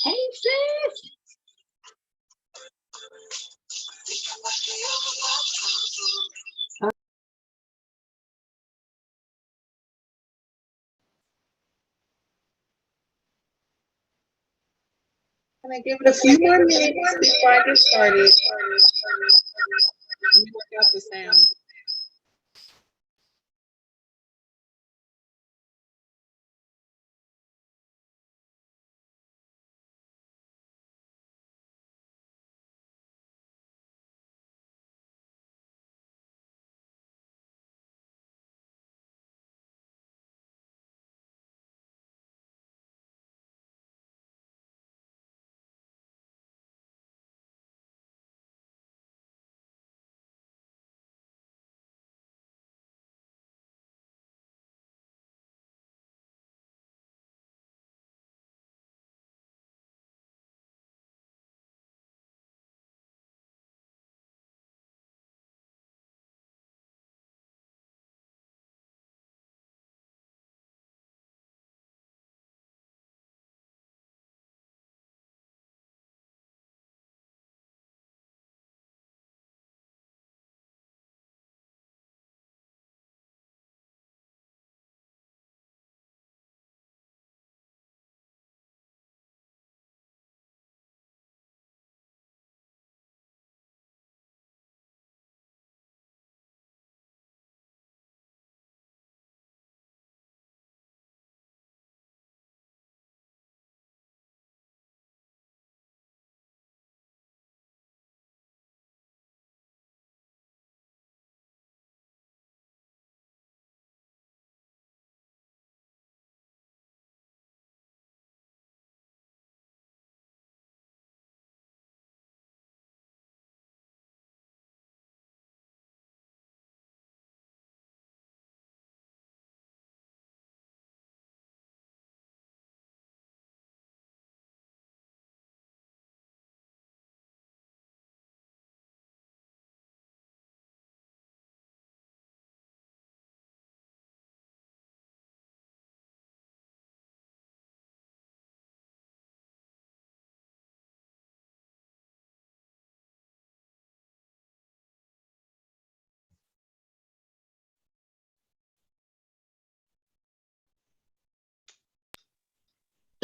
Hey, sis. Can I give it a few more minutes before I get started? Let me work out the sound.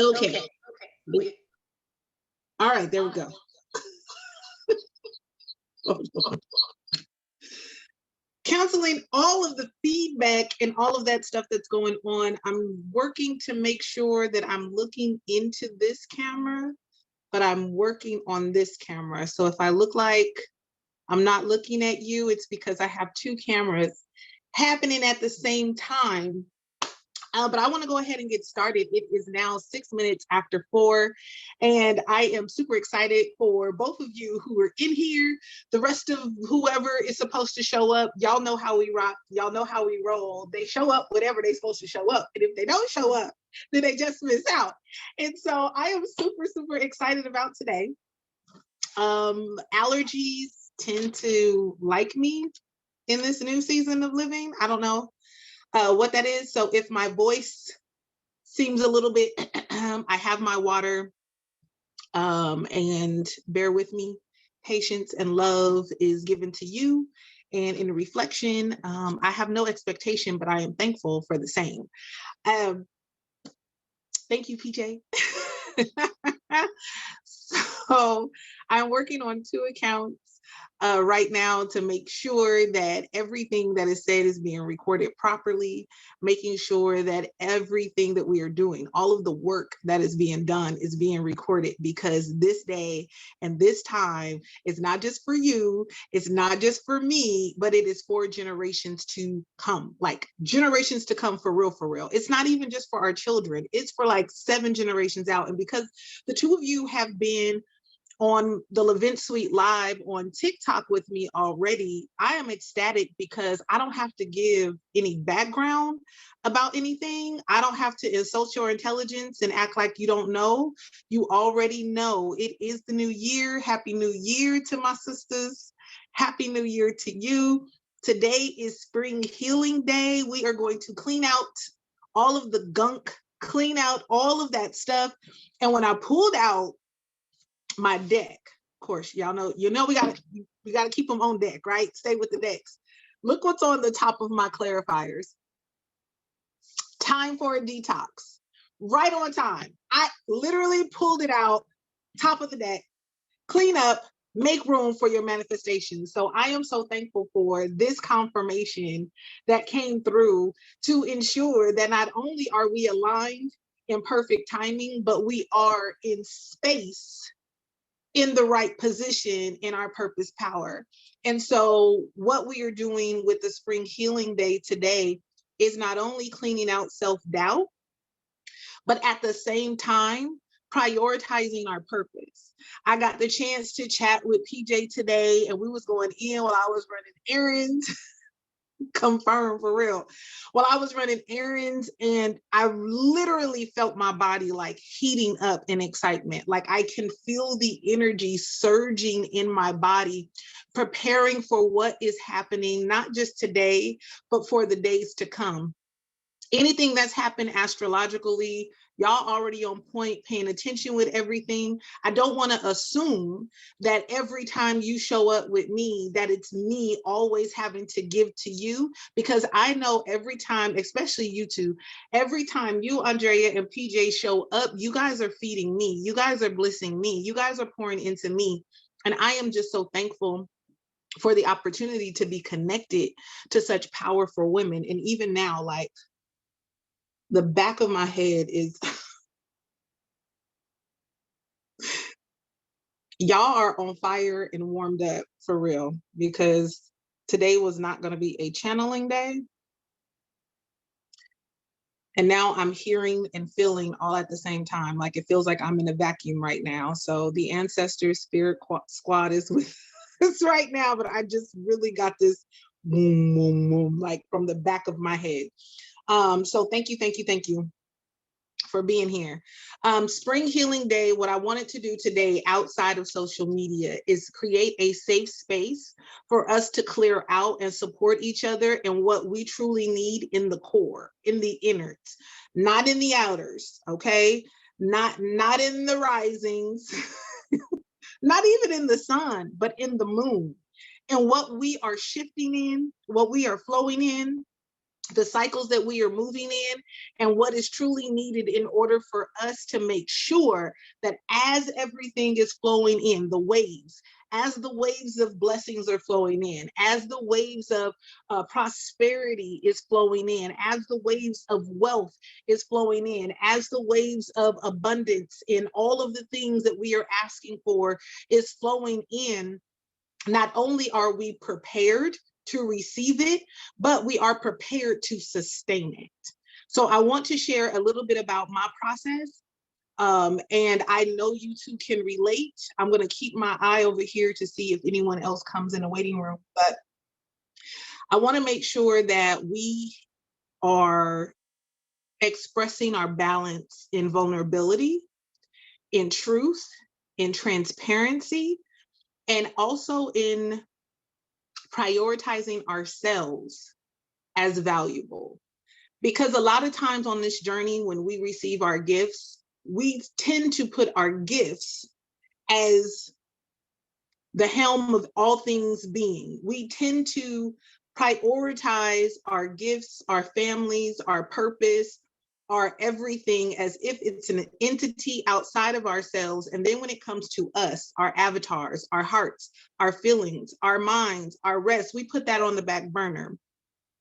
Okay. All right, there we go. Counseling all of the feedback and all of that stuff that's going on. I'm working to make sure that I'm looking into this camera, but I'm working on this camera. So if I look like I'm not looking at you, it's because I have two cameras happening at the same time. But I want to go ahead and get started. It is now 6 minutes after 4, and I am super excited for both of you who are in here. The rest of whoever is supposed to show up, y'all know how we rock. Y'all know how we roll. They show up whenever they're supposed to show up, and if they don't show up, then they just miss out. And so I am super, super excited about today. Allergies tend to like me in this new season of living. I don't know what that is. So if my voice seems a little bit, I have my water, and bear with me. Patience and love is given to you. And in reflection, I have no expectation, but I am thankful for the same. Thank you, PJ. So I'm working on 2 accounts right now to make sure that everything that is said is being recorded properly, making sure that everything that we are doing, all of the work that is being done is being recorded, because this day and this time is not just for you, it's not just for me, but it is for generations to come, like generations to come, for real, for real. It's not even just for our children, it's for like 7 generations out. And because the 2 of you have been on the Levent Suite Live on TikTok with me already, I am ecstatic because I don't have to give any background about anything. I don't have to insult your intelligence and act like you don't know. You already know. It is the new year. Happy New Year to my sisters. Happy New Year to you. Today is Spring Healing Day. We are going to clean out all of the gunk clean out all of that stuff. And when I pulled out my deck, of course, y'all know, we gotta keep them on deck, right? Stay with the decks. Look what's on the top of my clarifiers. Time for a detox. Right on time. I literally pulled it out, top of the deck, clean up, make room for your manifestation. So I am so thankful for this confirmation that came through to ensure that not only are we aligned in perfect timing, but we are in space in the right position in our purpose power. And so what we are doing with the Spring Healing Day today is not only cleaning out self-doubt, but at the same time, prioritizing our purpose. I got the chance to chat with PJ today, and we was going in while I was running errands. Confirm for real. While I was running errands, and I literally felt my body like heating up in excitement. Like I can feel the energy surging in my body, preparing for what is happening, not just today, but for the days to come. Anything that's happened astrologically, y'all already on point, paying attention with everything. I don't want to assume that every time you show up with me, that it's me always having to give to you, because I know every time, especially you two, every time you, Andrea, and PJ show up, you guys are feeding me. You guys are blessing me. You guys are pouring into me. And I am just so thankful for the opportunity to be connected to such powerful women. And even now, like, the back of my head is y'all are on fire and warmed up for real, because today was not going to be a channeling day. And now I'm hearing and feeling all at the same time. Like it feels like I'm in a vacuum right now. So the ancestor spirit squad is with us right now, but I just really got this boom, boom, boom, like from the back of my head. So thank you for being here. Spring Healing Day, what I wanted to do today outside of social media is create a safe space for us to clear out and support each other in what we truly need in the core, in the innards, not in the outers, okay? Not in the risings, not even in the sun, but in the moon. And what we are shifting in, what we are flowing in, the cycles that we are moving in, and what is truly needed in order for us to make sure that as everything is flowing in, the waves, as the waves of blessings are flowing in, as the waves of prosperity is flowing in, as the waves of wealth is flowing in, as the waves of abundance in all of the things that we are asking for is flowing in, not only are we prepared to receive it, but we are prepared to sustain it. So I want to share a little bit about my process. And I know you two can relate. I'm going to keep my eye over here to see if anyone else comes in the waiting room, but I want to make sure that we are expressing our balance in vulnerability, in truth, in transparency, and also in prioritizing ourselves as valuable. Because a lot of times on this journey, when we receive our gifts, we tend to put our gifts as the helm of all things being. We tend to prioritize our gifts, our families, our purpose, our everything as if it's an entity outside of ourselves. And then when it comes to us, our avatars, our hearts, our feelings, our minds, our rest, we put that on the back burner.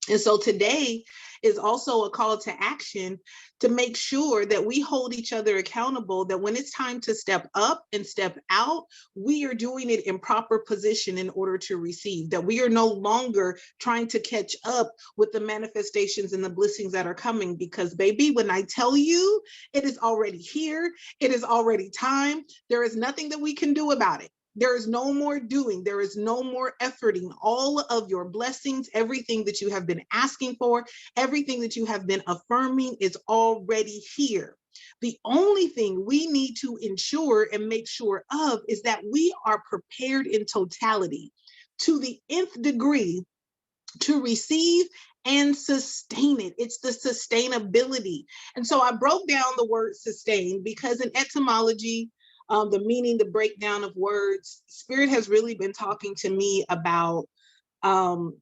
And so today is also a call to action to make sure that we hold each other accountable, that when it's time to step up and step out, we are doing it in proper position in order to receive, that we are no longer trying to catch up with the manifestations and the blessings that are coming. Because baby, when I tell you it is already here, it is already time, there is nothing that we can do about it. There is no more doing. There is no more efforting. All of your blessings, everything that you have been asking for, everything that you have been affirming is already here. The only thing we need to ensure and make sure of is that we are prepared in totality to the nth degree to receive and sustain it. It's the sustainability. And so I broke down the word sustain because in etymology, the meaning, the breakdown of words, Spirit has really been talking to me about um,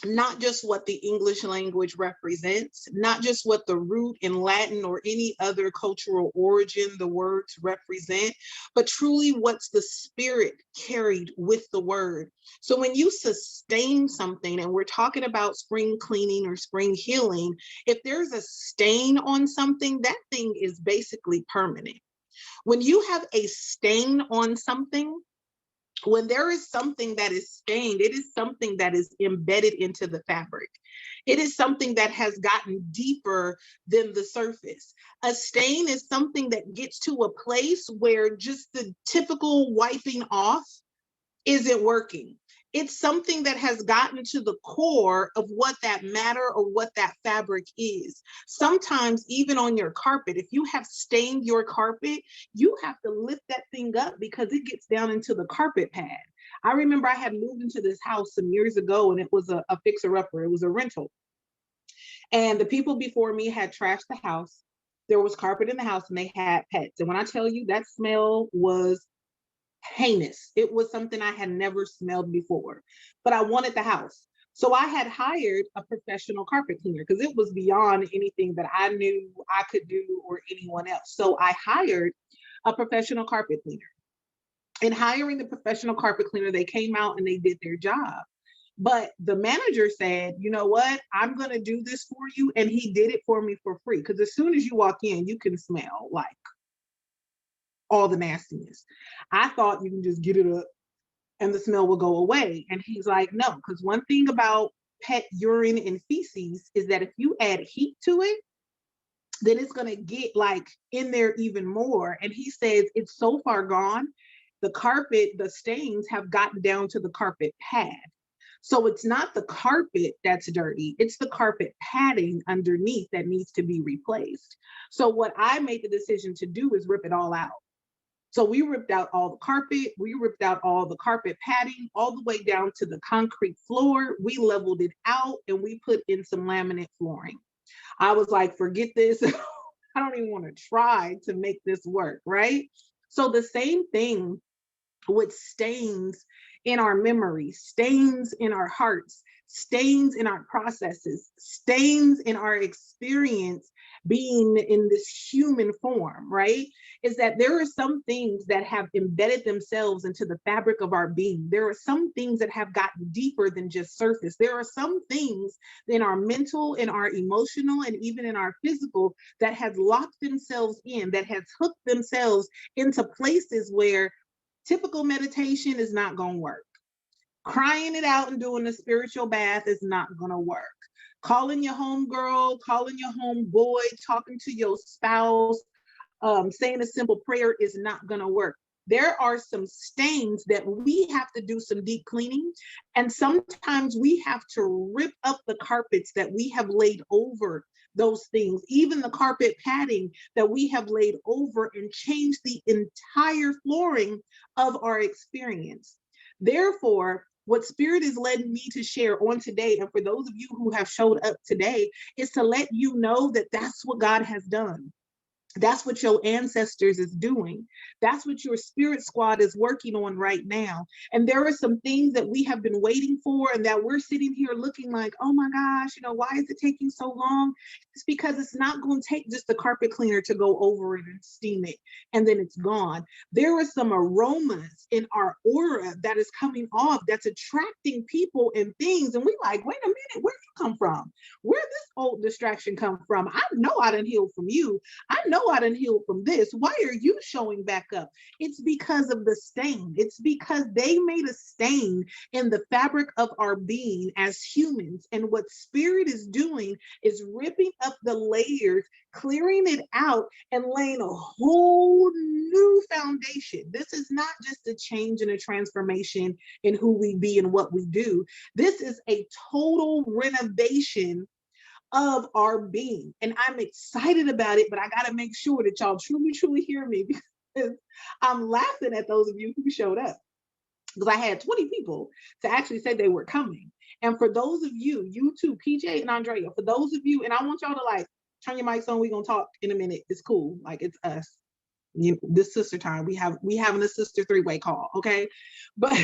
not just what the English language represents, not just what the root in Latin or any other cultural origin the words represent, but truly what's the spirit carried with the word. So when you sustain something, and we're talking about spring cleaning or spring healing, if there's a stain on something, that thing is basically permanent. When you have a stain on something, when there is something that is stained, it is something that is embedded into the fabric. It is something that has gotten deeper than the surface. A stain is something that gets to a place where just the typical wiping off isn't working. It's something that has gotten to the core of what that matter or what that fabric is. Sometimes, even on your carpet, if you have stained your carpet, you have to lift that thing up because it gets down into the carpet pad. I remember I had moved into this house some years ago and it was a fixer-upper, it was a rental. And the people before me had trashed the house. There was carpet in the house and they had pets. And when I tell you that smell was heinous. It was something I had never smelled before, but I wanted the house. So I had hired a professional carpet cleaner because it was beyond anything that I knew I could do or anyone else. So I hired a professional carpet cleaner. In hiring the professional carpet cleaner, they came out and they did their job. But the manager said, you know what? I'm going to do this for you. And he did it for me for free. Because as soon as you walk in, you can smell like all the nastiness. I thought you can just get it up and the smell will go away. And he's like, no, because one thing about pet urine and feces is that if you add heat to it, then it's going to get like in there even more. And he says it's so far gone, the carpet, the stains have gotten down to the carpet pad. So it's not the carpet that's dirty, it's the carpet padding underneath that needs to be replaced. So what I made the decision to do is rip it all out. So we ripped out all the carpet, we ripped out all the carpet padding, all the way down to the concrete floor. We leveled it out and we put in some laminate flooring. I was like, forget this. I don't even want to try to make this work, right? So the same thing with stains in our memories, stains in our hearts, stains in our processes, stains in our experience being in this human form, right? Is that there are some things that have embedded themselves into the fabric of our being. There are some things that have gotten deeper than just surface. There are some things in our mental, in our emotional, and even in our physical that has locked themselves in, that has hooked themselves into places where typical meditation is not going to work. Crying it out and doing a spiritual bath is not going to work. Calling your home girl, calling your home boy, talking to your spouse, saying a simple prayer is not going to work. There are some stains that we have to do some deep cleaning. And sometimes we have to rip up the carpets that we have laid over those things, even the carpet padding that we have laid over, and change the entire flooring of our experience. Therefore, what Spirit is letting me to share on today, and for those of you who have showed up today, is to let you know that that's what God has done. That's what your ancestors is doing. That's what your spirit squad is working on right now. And there are some things that we have been waiting for and that we're sitting here looking like, oh my gosh, why is it taking so long? It's because it's not going to take just the carpet cleaner to go over it and steam it and then it's gone. There are some aromas in our aura that is coming off that's attracting people and things. And we like, wait a minute, where you come from? Where this old distraction come from? I know I didn't heal from you. I know I didn't heal from this. Why are you showing back up? It's because of the stain. It's because they made a stain in the fabric of our being as humans. And what Spirit is doing is ripping up the layers, clearing it out, and laying a whole new foundation. This is not just a change and a transformation in who we be and what we do. This is a total renovation of our being. And I'm excited about it, but I got to make sure that y'all truly, truly hear me because I'm laughing at those of you who showed up. because I had 20 people to actually say they were coming. And for those of you, you too, PJ and Andrea, for those of you, and I want y'all to like turn your mics on. We're gonna talk in a minute. It's cool. Like it's us. This sister time. We having a sister three-way call, okay? But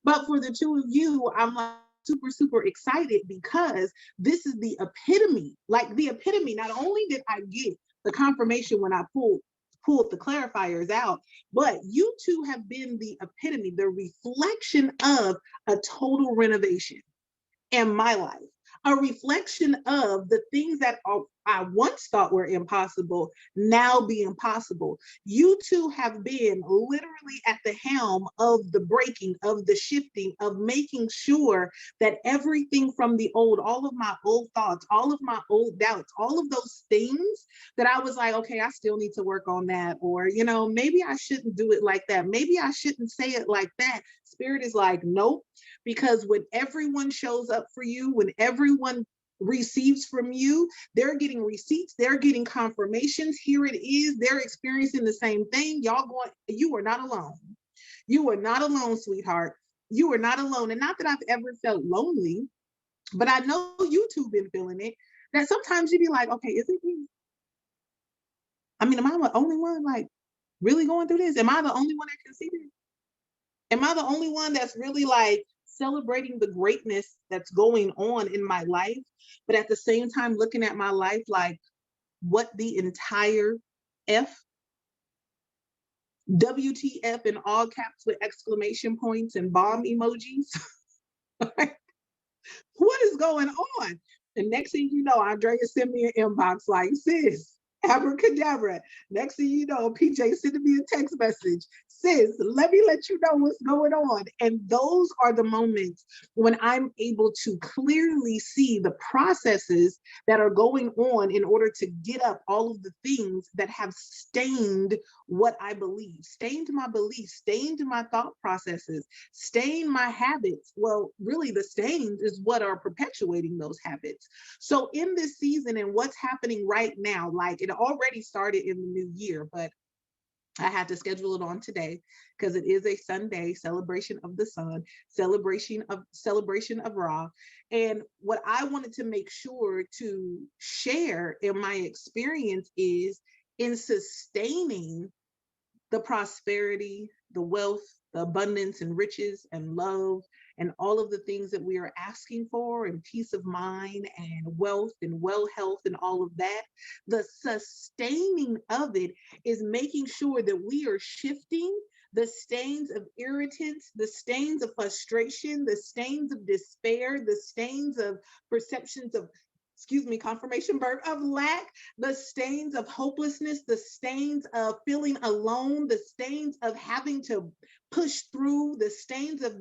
but for the two of you, I'm like super, super excited because this is the epitome, like the epitome. Not only did I get the confirmation when I pulled the clarifiers out, but you two have been the epitome, the reflection of a total renovation in my life, a reflection of the things that I once thought were impossible now being possible. You two have been literally at the helm of the breaking, of the shifting, of making sure that everything from the old, all of my old thoughts, all of my old doubts, all of those things that I was like, okay, I still need to work on that. Or, maybe I shouldn't do it like that. Maybe I shouldn't say it like that. Spirit is like, nope, because when everyone shows up for you, when everyone receives from you, they're getting receipts, they're getting confirmations. Here it is, they're experiencing the same thing. You are not alone. You are not alone, sweetheart. You are not alone. And not that I've ever felt lonely, but I know you two been feeling it. That sometimes you be like, okay, is it me? I mean, am I the only one like really going through this? Am I the only one that can see this? Am I the only one that's really like celebrating the greatness that's going on in my life, but at the same time looking at my life like, what the entire F, WTF in all caps with exclamation points and bomb emojis? What is going on? And next thing you know, Andrea sent me an inbox like, sis, abracadabra. Next thing you know, PJ sending me a text message. Sis, let me let you know what's going on. And those are the moments when I'm able to clearly see the processes that are going on in order to get up all of the things that have stained what I believe, stained my beliefs, stained my thought processes, stain my habits. Well, really, the stains is what are perpetuating those habits. So, in this season and what's happening right now, like it already started in the new year, but I had to schedule it on today because it is a Sunday celebration of the sun, celebration of Ra. And what I wanted to make sure to share in my experience is in sustaining the prosperity, the wealth, the abundance and riches and love and all of the things that we are asking for, and peace of mind and wealth and well health and all of that. The sustaining of it is making sure that we are shifting the stains of irritants, the stains of frustration, the stains of despair, the stains of perceptions of, excuse me, confirmation verb, of lack, the stains of hopelessness, the stains of feeling alone, the stains of having to push through, the stains of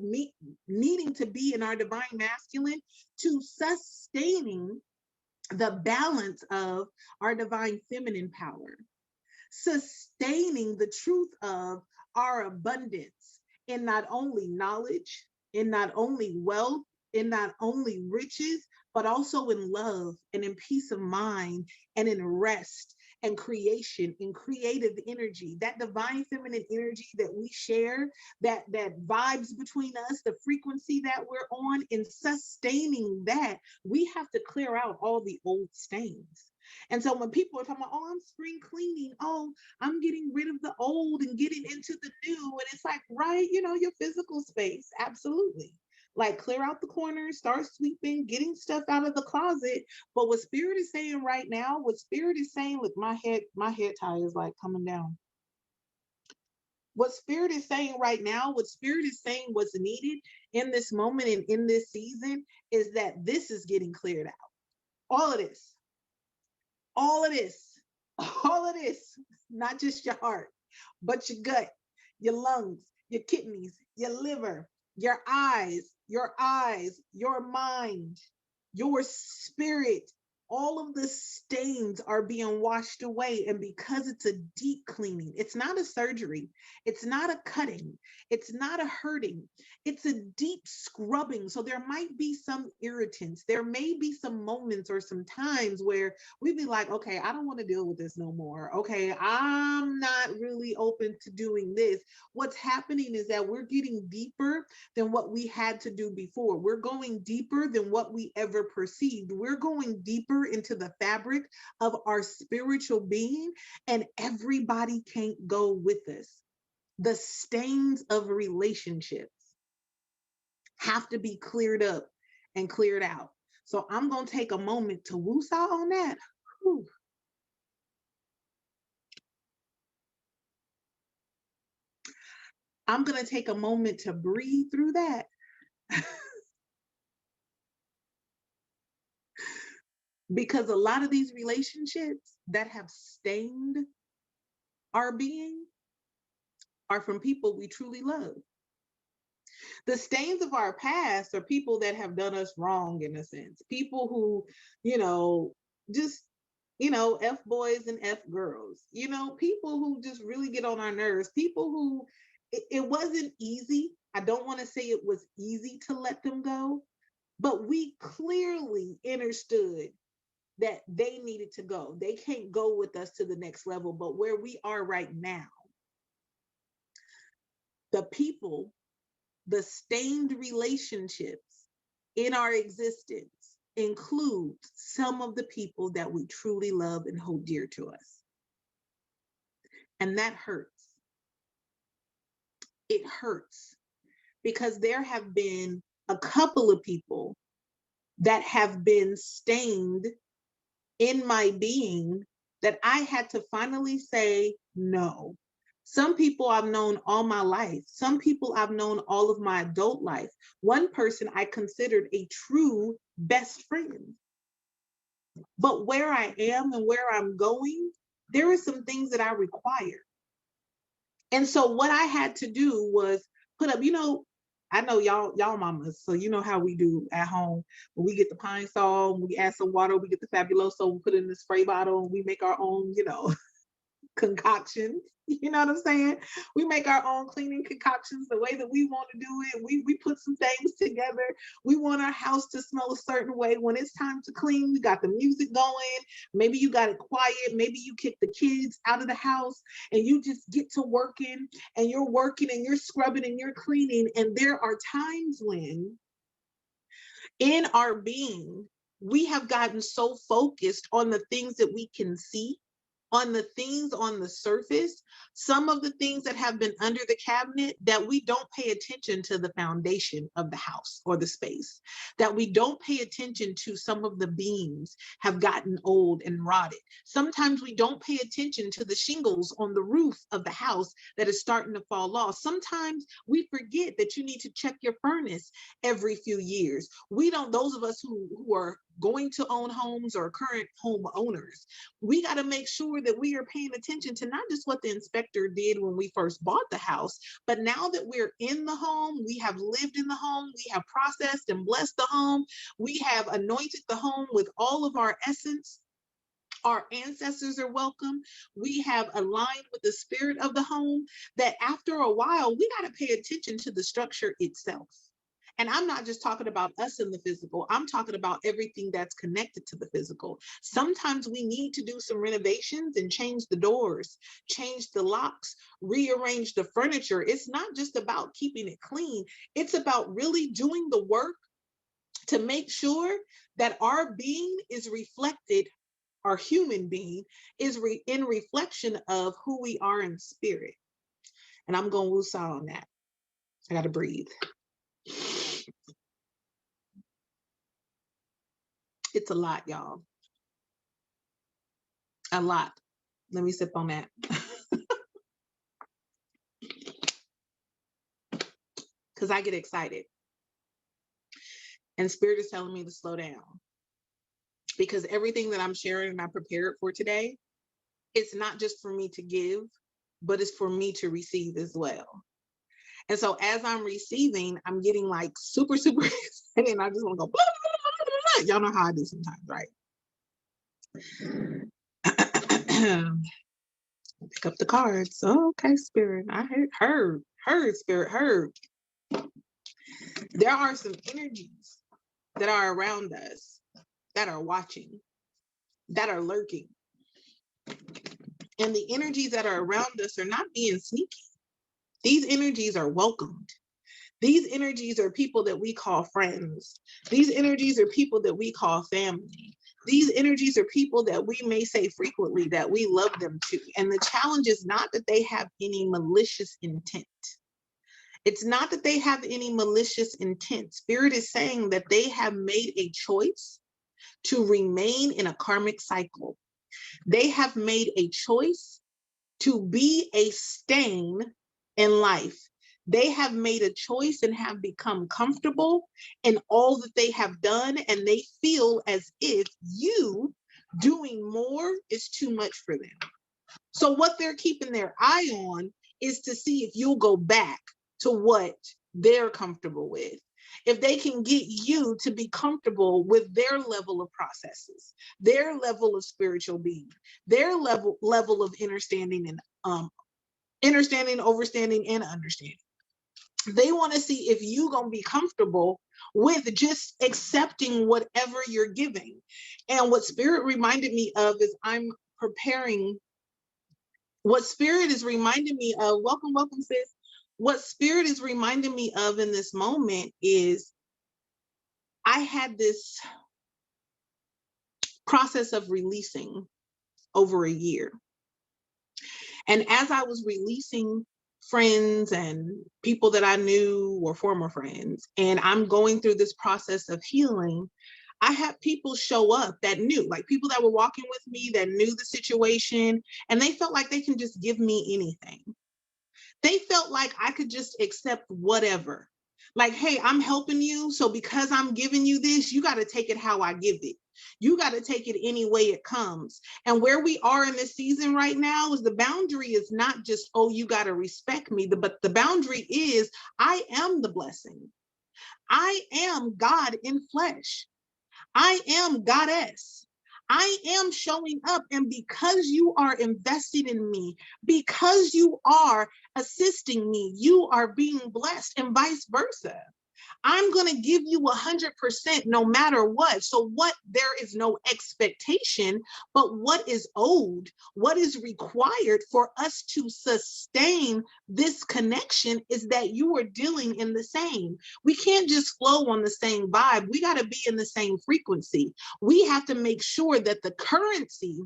needing to be in our divine masculine, to sustaining the balance of our divine feminine power, sustaining the truth of our abundance in not only knowledge, in not only wealth, in not only riches, but also in love and in peace of mind and in rest and creation and creative energy, that divine feminine energy that we share, that vibes between us, the frequency that we're on. In sustaining that, we have to clear out all the old stains. And so when people are talking about, oh, I'm spring cleaning, oh, I'm getting rid of the old and getting into the new, and it's like, right, your physical space, absolutely. Like clear out the corners, start sweeping, getting stuff out of the closet. But what spirit is saying right now, what spirit is saying, look, my head tie is like coming down. What spirit is saying right now, what spirit is saying what's needed in this moment and in this season is that this is getting cleared out. All of this, all of this, all of this, not just your heart, but your gut, your lungs, your kidneys, your liver, your eyes, your mind, your spirit, all of the stains are being washed away. And because it's a deep cleaning, it's not a surgery, it's not a cutting, it's not a hurting, it's a deep scrubbing. So there might be some irritants. There may be some moments or some times where we'd be like, okay, I don't want to deal with this no more. Okay, I'm not really open to doing this. What's happening is that we're getting deeper than what we had to do before. We're going deeper than what we ever perceived. We're going deeper into the fabric of our spiritual being, and everybody can't go with us. The stains of relationships have to be cleared up and cleared out. So I'm going to take a moment to woosah on that. Whew. I'm going to take a moment to breathe through that. Because a lot of these relationships that have stained our being are from people we truly love. The stains of our past are people that have done us wrong, in a sense. People who, you know, just, F boys and F girls, people who just really get on our nerves, people who it wasn't easy. I don't want to say it was easy to let them go, but we clearly understood that they needed to go. They can't go with us to the next level. But where we are right now, the people, the stained relationships in our existence include some of the people that we truly love and hold dear to us. And that hurts. It hurts because there have been a couple of people that have been stained in my being that I had to finally say no. Some people I've known all my life. Some people I've known all of my adult life. One person I considered a true best friend. But where I am and where I'm going, there are some things that I require. And so what I had to do was put up, I know y'all mamas, so you know how we do at home. When we get the pine sol, we add some water, we get the fabuloso, we put it in the spray bottle, and we make our own, concoctions. You know what I'm saying? We make our own cleaning concoctions the way that we want to do it. We put some things together. We want our house to smell a certain way. When it's time to clean, we got the music going. Maybe you got it quiet. Maybe you kick the kids out of the house and you just get to working, and you're working and you're scrubbing and you're cleaning. And there are times when in our being, we have gotten so focused on the things that we can see, on the things on the surface, some of the things that have been under the cabinet, that we don't pay attention to the foundation of the house or the space, that we don't pay attention to some of the beams have gotten old and rotted. Sometimes we don't pay attention to the shingles on the roof of the house that is starting to fall off. Sometimes we forget that you need to check your furnace every few years. We don't, those of us who are going to own homes or current home owners, we got to make sure that we are paying attention to not just what the inspector did when we first bought the house, but now that we're in the home, we have lived in the home, we have processed and blessed the home, we have anointed the home with all of our essence. Our ancestors are welcome. We have aligned with the spirit of the home, that after a while, we got to pay attention to the structure itself. And I'm not just talking about us in the physical, I'm talking about everything that's connected to the physical. Sometimes we need to do some renovations and change the doors, change the locks, rearrange the furniture. It's not just about keeping it clean, it's about really doing the work to make sure that our being is reflected, our human being is in reflection of who we are in spirit. And I'm going to woosah on that. I got to breathe. It's a lot, y'all. A lot. Let me sip on that. Because I get excited. And spirit is telling me to slow down. Because everything that I'm sharing and I prepared for today, it's not just for me to give, but it's for me to receive as well. And so as I'm receiving, I'm getting super, super excited. And I just want to go, blah, blah, blah, blah, blah. Y'all know how I do sometimes, right? Pick up the cards. Oh, okay, Spirit. I heard, Spirit, heard. There are some energies that are around us, that are watching, that are lurking. And the energies that are around us are not being sneaky. These energies are welcomed. These energies are people that we call friends. These energies are people that we call family. These energies are people that we may say frequently that we love them to. And the challenge is not that they have any malicious intent. It's not that they have any malicious intent. Spirit is saying that they have made a choice to remain in a karmic cycle. They have made a choice to be a stain in life. They have made a choice and have become comfortable in all that they have done, and they feel as if you doing more is too much for them. So what they're keeping their eye on is to see if you'll go back to what they're comfortable with. If they can get you to be comfortable with their level of processes, their level of spiritual being, their level of understanding and overstanding, and understanding. They want to see if you gonna be comfortable with just accepting whatever you're giving. And what Spirit reminded me of is I'm preparing. What Spirit is reminding me of, welcome, sis. What Spirit is reminding me of in this moment is I had this process of releasing over a year. And as I was releasing friends and people that I knew were former friends, and I'm going through this process of healing, I had people show up that knew, like people that were walking with me that knew the situation, and they felt like they can just give me anything. They felt like I could just accept whatever. Like, hey, I'm helping you. So because I'm giving you this, you got to take it how I give it. You got to take it any way it comes. And where we are in this season right now is the boundary is not just, oh, you got to respect me, but the boundary is I am the blessing. I am God in flesh. I am goddess. I am showing up. And because you are invested in me, because you are assisting me, you are being blessed, and vice versa. I'm going to give you 100% no matter what. So what, there is no expectation, but what is owed, what is required for us to sustain this connection is that you are dealing in the same. We can't just flow on the same vibe. We got to be in the same frequency. We have to make sure that the currency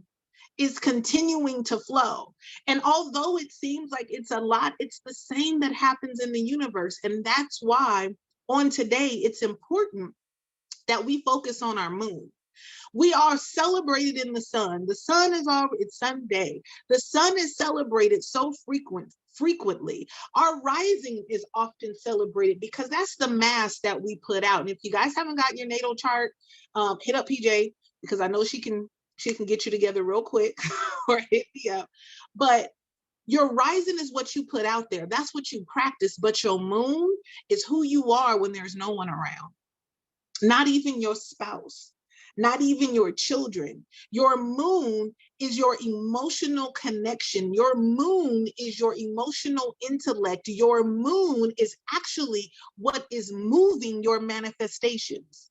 is continuing to flow. And although it seems like it's a lot, it's the same that happens in the universe. And that's why on today, it's important that we focus on our moon. We are celebrated in the sun. The sun is it's Sunday. The sun is celebrated so frequently. Our rising is often celebrated because that's the mass that we put out. And if you guys haven't got your natal chart, hit up PJ because I know she can get you together real quick or hit me up. But your rising is what you put out there. That's what you practice. But your moon is who you are when there's no one around. Not even your spouse, not even your children. Your moon is your emotional connection. Your moon is your emotional intellect. Your moon is actually what is moving your manifestations.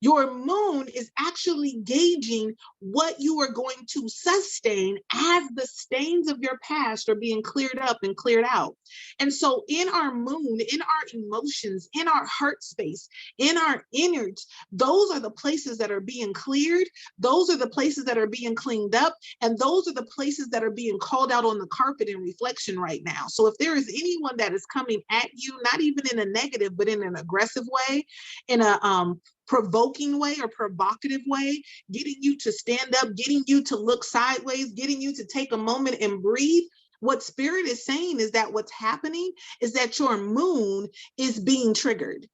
Your moon is actually gauging what you are going to sustain as the stains of your past are being cleared up and cleared out. And so in our moon, in our emotions, in our heart space, in our innards, those are the places that are being cleared. Those are the places that are being cleaned up. And those are the places that are being called out on the carpet in reflection right now. So if there is anyone that is coming at you, not even in a negative, but in an aggressive way, in a provoking way or provocative way, getting you to stand up, getting you to look sideways, getting you to take a moment and breathe. What Spirit is saying is that what's happening is that your moon is being triggered.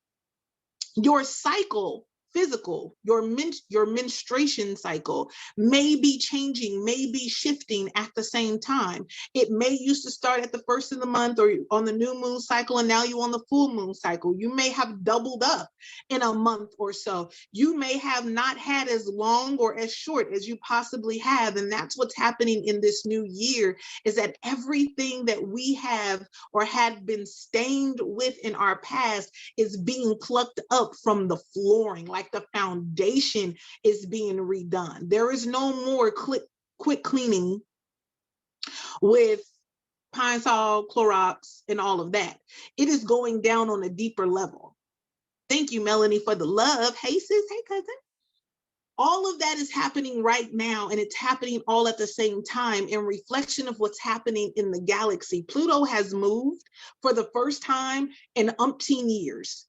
Your cycle physical, your menstruation cycle may be changing, may be shifting at the same time. It may used to start at the first of the month or on the new moon cycle, and now you're on the full moon cycle. You may have doubled up in a month or so. You may have not had as long or as short as you possibly have. And that's what's happening in this new year, is that everything that we have or had been stained with in our past is being plucked up from the flooring, like the foundation is being redone. There is no more quick cleaning with Pine Sol, Clorox, and all of that. It is going down on a deeper level. Thank you, Melanie, for the love. Hey, sis. Hey, cousin. All of that is happening right now, and it's happening all at the same time in reflection of what's happening in the galaxy. Pluto has moved for the first time in umpteen years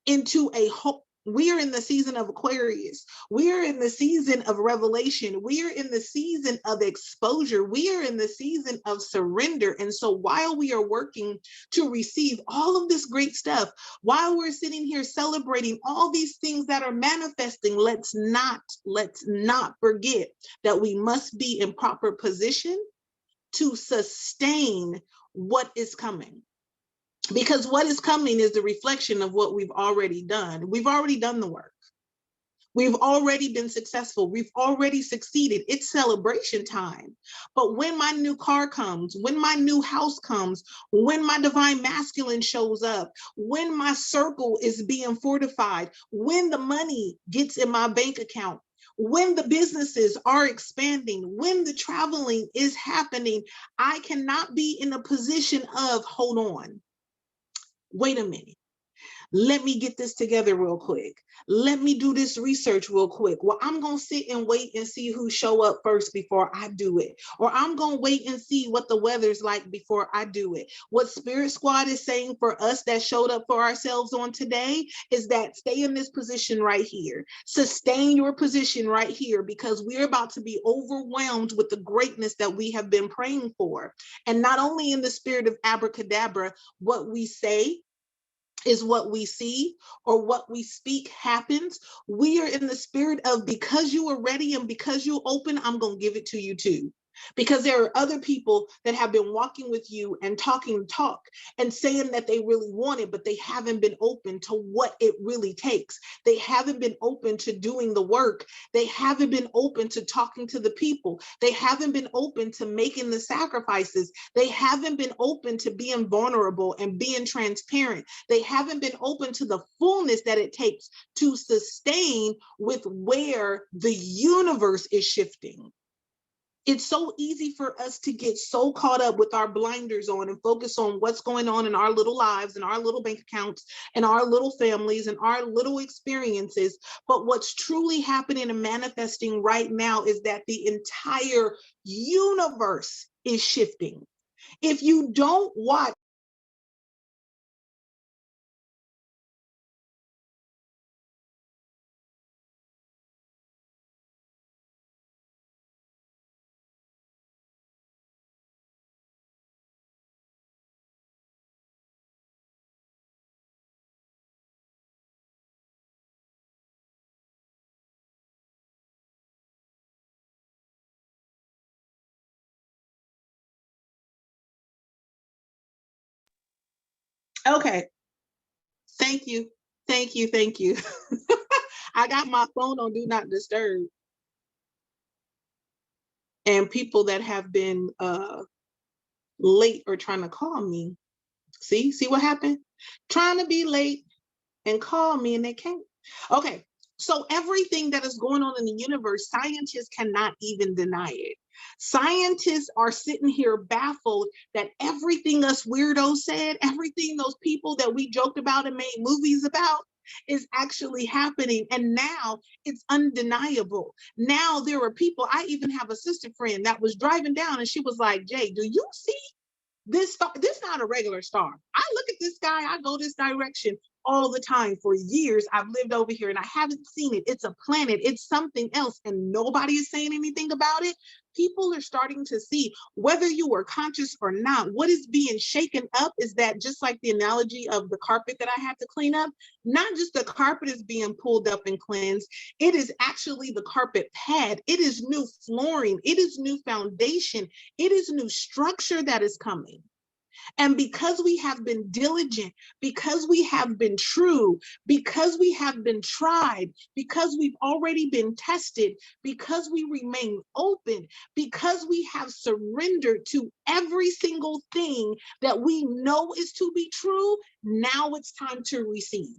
into a whole. We are in the season of Aquarius. We are in the season of revelation. We are in the season of exposure. We are in the season of surrender. And so while we are working to receive all of this great stuff, while we're sitting here celebrating all these things that are manifesting, let's not forget that we must be in proper position to sustain what is coming. Because what is coming is the reflection of what we've already done. We've already done the work. We've already been successful. We've already succeeded. It's celebration time. But when my new car comes, when my new house comes, when my divine masculine shows up, when my circle is being fortified, when the money gets in my bank account, when the businesses are expanding, when the traveling is happening, I cannot be in a position of, hold on. Wait a minute, let me get this together real quick. Let me do this research real quick. Well, I'm going to sit and wait and see who show up first before I do it. Or I'm going to wait and see what the weather's like before I do it. What Spirit Squad is saying for us that showed up for ourselves on today is that stay in this position right here. Sustain your position right here, because we're about to be overwhelmed with the greatness that we have been praying for. And not only in the spirit of abracadabra, what we say is what we see, or what we speak happens. We are in the spirit of, because you are ready and because you open, I'm going to give it to you too. Because there are other people that have been walking with you and talking talk and saying that they really want it, but they haven't been open to what it really takes. They haven't been open to doing the work. They haven't been open to talking to the people. They haven't been open to making the sacrifices. They haven't been open to being vulnerable and being transparent. They haven't been open to the fullness that it takes to sustain with where the universe is shifting. It's so easy for us to get so caught up with our blinders on and focus on what's going on in our little lives and our little bank accounts and our little families and our little experiences. But what's truly happening and manifesting right now is that the entire universe is shifting. If you don't watch, okay, thank you, thank you, thank you. I got my phone on do not disturb, and people that have been late or trying to call me. See what happened? Trying to be late and call me and they can't. Okay, so everything that is going on in the universe, scientists cannot even deny it. Scientists are sitting here baffled that everything us weirdos said, everything those people that we joked about and made movies about, is actually happening. And now it's undeniable. Now there are people, I even have a sister friend that was driving down and she was like, Jay, do you see this star? This not a regular star. I look at this guy, I go this direction. all the time. For years, I've lived over here and I haven't seen it. It's a planet, it's something else, and nobody is saying anything about it. People are starting to see, whether you are conscious or not, what is being shaken up is that, just like the analogy of the carpet that I had to clean up, not just the carpet is being pulled up and cleansed, it is actually the carpet pad. It is new flooring. It is new foundation. It is new structure that is coming. And because we have been diligent, because we have been true, because we have been tried, because we've already been tested, because we remain open, because we have surrendered to every single thing that we know is to be true, now it's time to receive.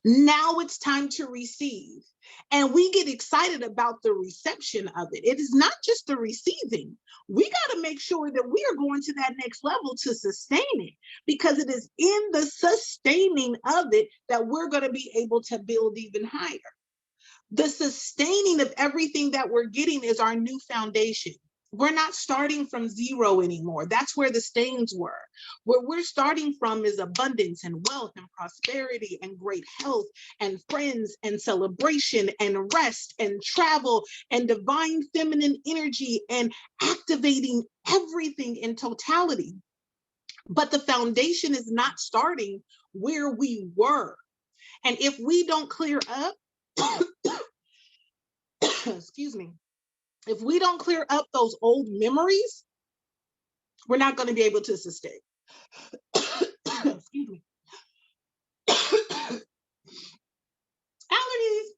Now it's time to receive. And we get excited about the reception of it. It is not just the receiving. We got to make sure that we are going to that next level to sustain it, because it is in the sustaining of it that we're going to be able to build even higher. The sustaining of everything that we're getting is our new foundation. We're not starting from zero anymore. That's where the stains were. Where we're starting from is abundance and wealth and prosperity and great health and friends and celebration and rest and travel and divine feminine energy and activating everything in totality. But the foundation is not starting where we were. And if we don't clear up, excuse me, if we don't clear up those old memories, we're not going to be able to sustain. Excuse me. Allergies.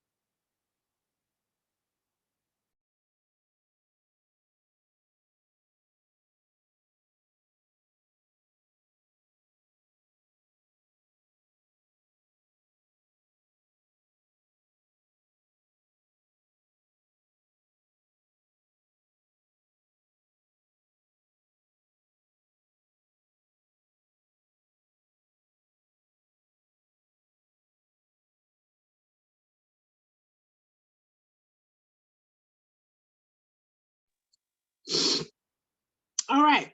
All right.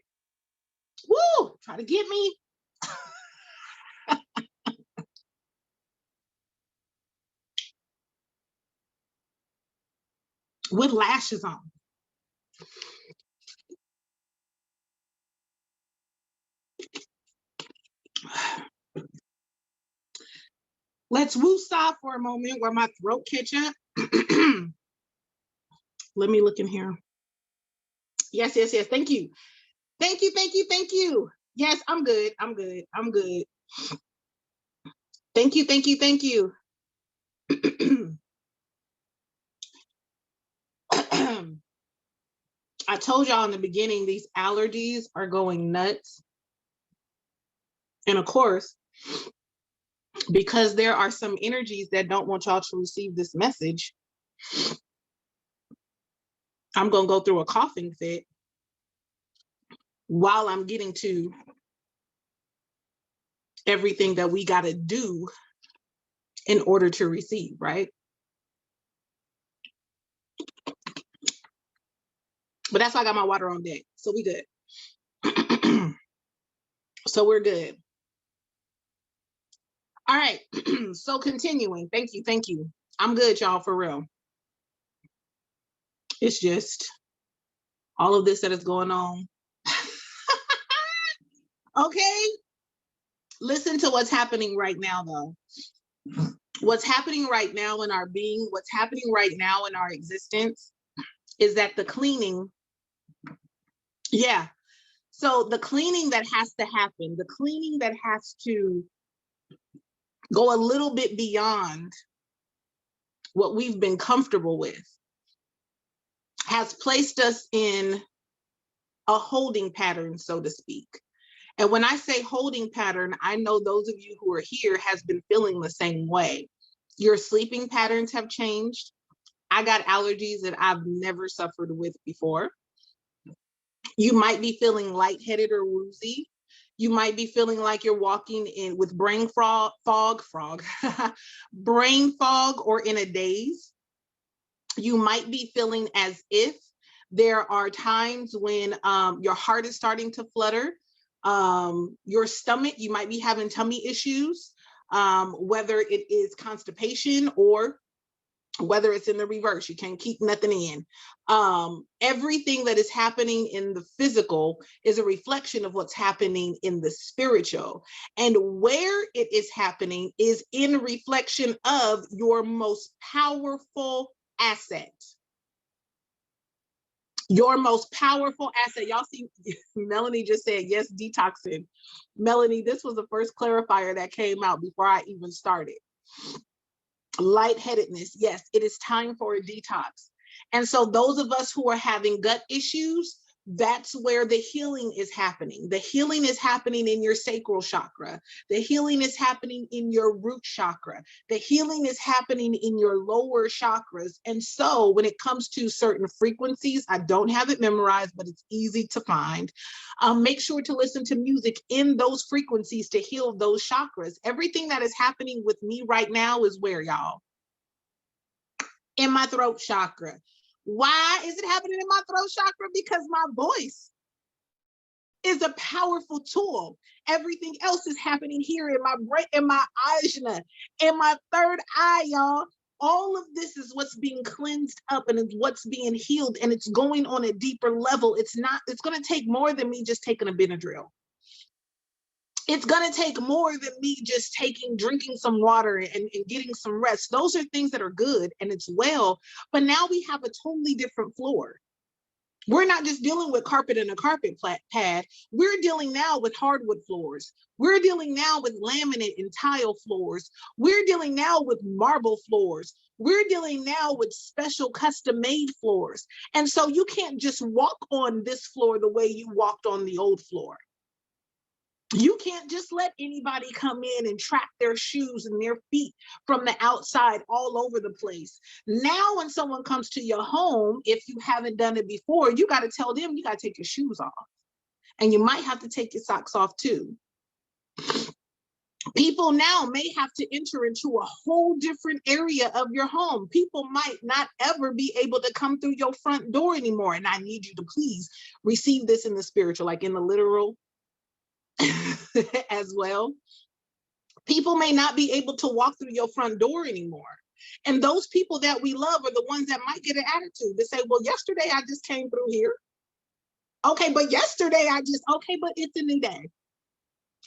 Woo! Try to get me. With lashes on. Let's woo-saw for a moment where my throat catch up. Let me look in here. Yes, yes, yes. Thank you. Thank you, thank you, thank you. Yes, I'm good. I'm good. I'm good. Thank you, thank you, thank you. I told y'all in the beginning, these allergies are going nuts. And of course, because there are some energies that don't want y'all to receive this message, I'm going to go through a coughing fit while I'm getting to everything that we got to do in order to receive, right? But that's why I got my water on deck. So we good. So we're good. All right. So continuing. Thank you. Thank you. I'm good, y'all, for real. It's just all of this that is going on. Okay. Listen to what's happening right now, though. What's happening right now in our being, what's happening right now in our existence is that the cleaning, yeah. So the cleaning that has to happen, the cleaning that has to go a little bit beyond what we've been comfortable with, has placed us in a holding pattern, so to speak. And when I say holding pattern, I know those of you who are here has been feeling the same way. Your sleeping patterns have changed. I got allergies that I've never suffered with before. You might be feeling lightheaded or woozy. You might be feeling like you're walking in with brain fog, brain fog, or in a daze. You might be feeling as if there are times when your heart is starting to flutter. Your stomach, you might be having tummy issues, whether it is constipation or whether it's in the reverse, you can't keep nothing in. Everything that is happening in the physical is a reflection of what's happening in the spiritual. And where it is happening is in reflection of your most powerful asset. Your most powerful asset. Y'all see, Melanie just said, yes, detoxing. Melanie, this was the first clarifier that came out before I even started. Lightheadedness. Yes, it is time for a detox. And so those of us who are having gut issues, that's where the healing is happening. The healing is happening in your sacral chakra. The healing is happening in your root chakra. The healing is happening in your lower chakras. And so when it comes to certain frequencies, I don't have it memorized, but it's easy to find. Make sure to listen to music in those frequencies to heal those chakras. Everything that is happening with me right now is where, y'all? In my throat chakra. Why is it happening in my throat chakra? Because my voice is a powerful tool. Everything else is happening here in my brain, in my ajna, in my third eye, y'all. All of this is what's being cleansed up and it's what's being healed, and it's going on a deeper level. It's going to take more than me just taking a Benadryl. It's going to take more than me just drinking some water and getting some rest. Those are things that are good and it's well, but now we have a totally different floor. We're not just dealing with carpet and a carpet pad. We're dealing now with hardwood floors. We're dealing now with laminate and tile floors. We're dealing now with marble floors. We're dealing now with special custom made floors. And so you can't just walk on this floor the way you walked on the old floor. You can't just let anybody come in and track their shoes and their feet from the outside all over the place. Now, when someone comes to your home, if you haven't done it before, you got to tell them you got to take your shoes off. And you might have to take your socks off too. People now may have to enter into a whole different area of your home. People might not ever be able to come through your front door anymore. And I need you to please receive this in the spiritual, like in the literal as well. People may not be able to walk through your front door anymore. And those people that we love are the ones that might get an attitude to say, well, yesterday I just came through here. Okay, but but it's a new day.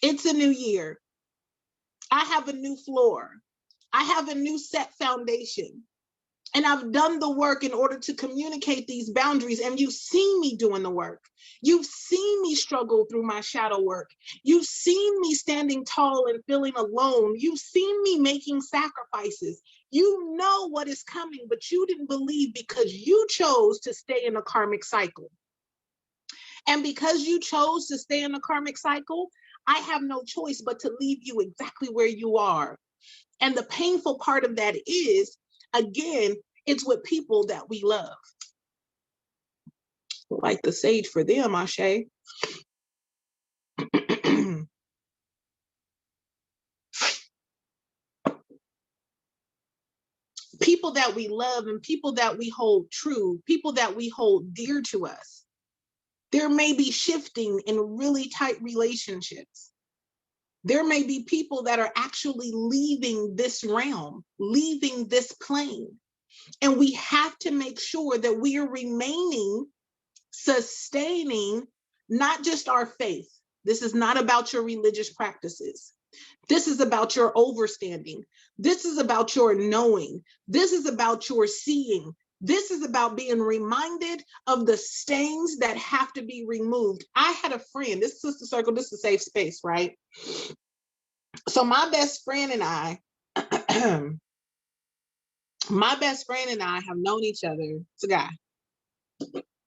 It's a new year. I have a new floor. I have a new set foundation. And I've done the work in order to communicate these boundaries. And you've seen me doing the work. You've seen me struggle through my shadow work. You've seen me standing tall and feeling alone. You've seen me making sacrifices. You know what is coming, but you didn't believe because you chose to stay in a karmic cycle. And because you chose to stay in a karmic cycle, I have no choice but to leave you exactly where you are. And the painful part of that is, again, it's with people that we love. Like the sage for them, Ashe. People that we love and people that we hold true, people that we hold dear to us. There may be shifting in really tight relationships. There may be people that are actually leaving this realm, leaving this plane. And we have to make sure that we are remaining, sustaining, not just our faith. This is not about your religious practices. This is about your overstanding. This is about your knowing. This is about your seeing. This is about being reminded of the stains that have to be removed. I had a friend, this is Sister Circle, this is a safe space, right? So my best friend and I have known each other. It's a guy.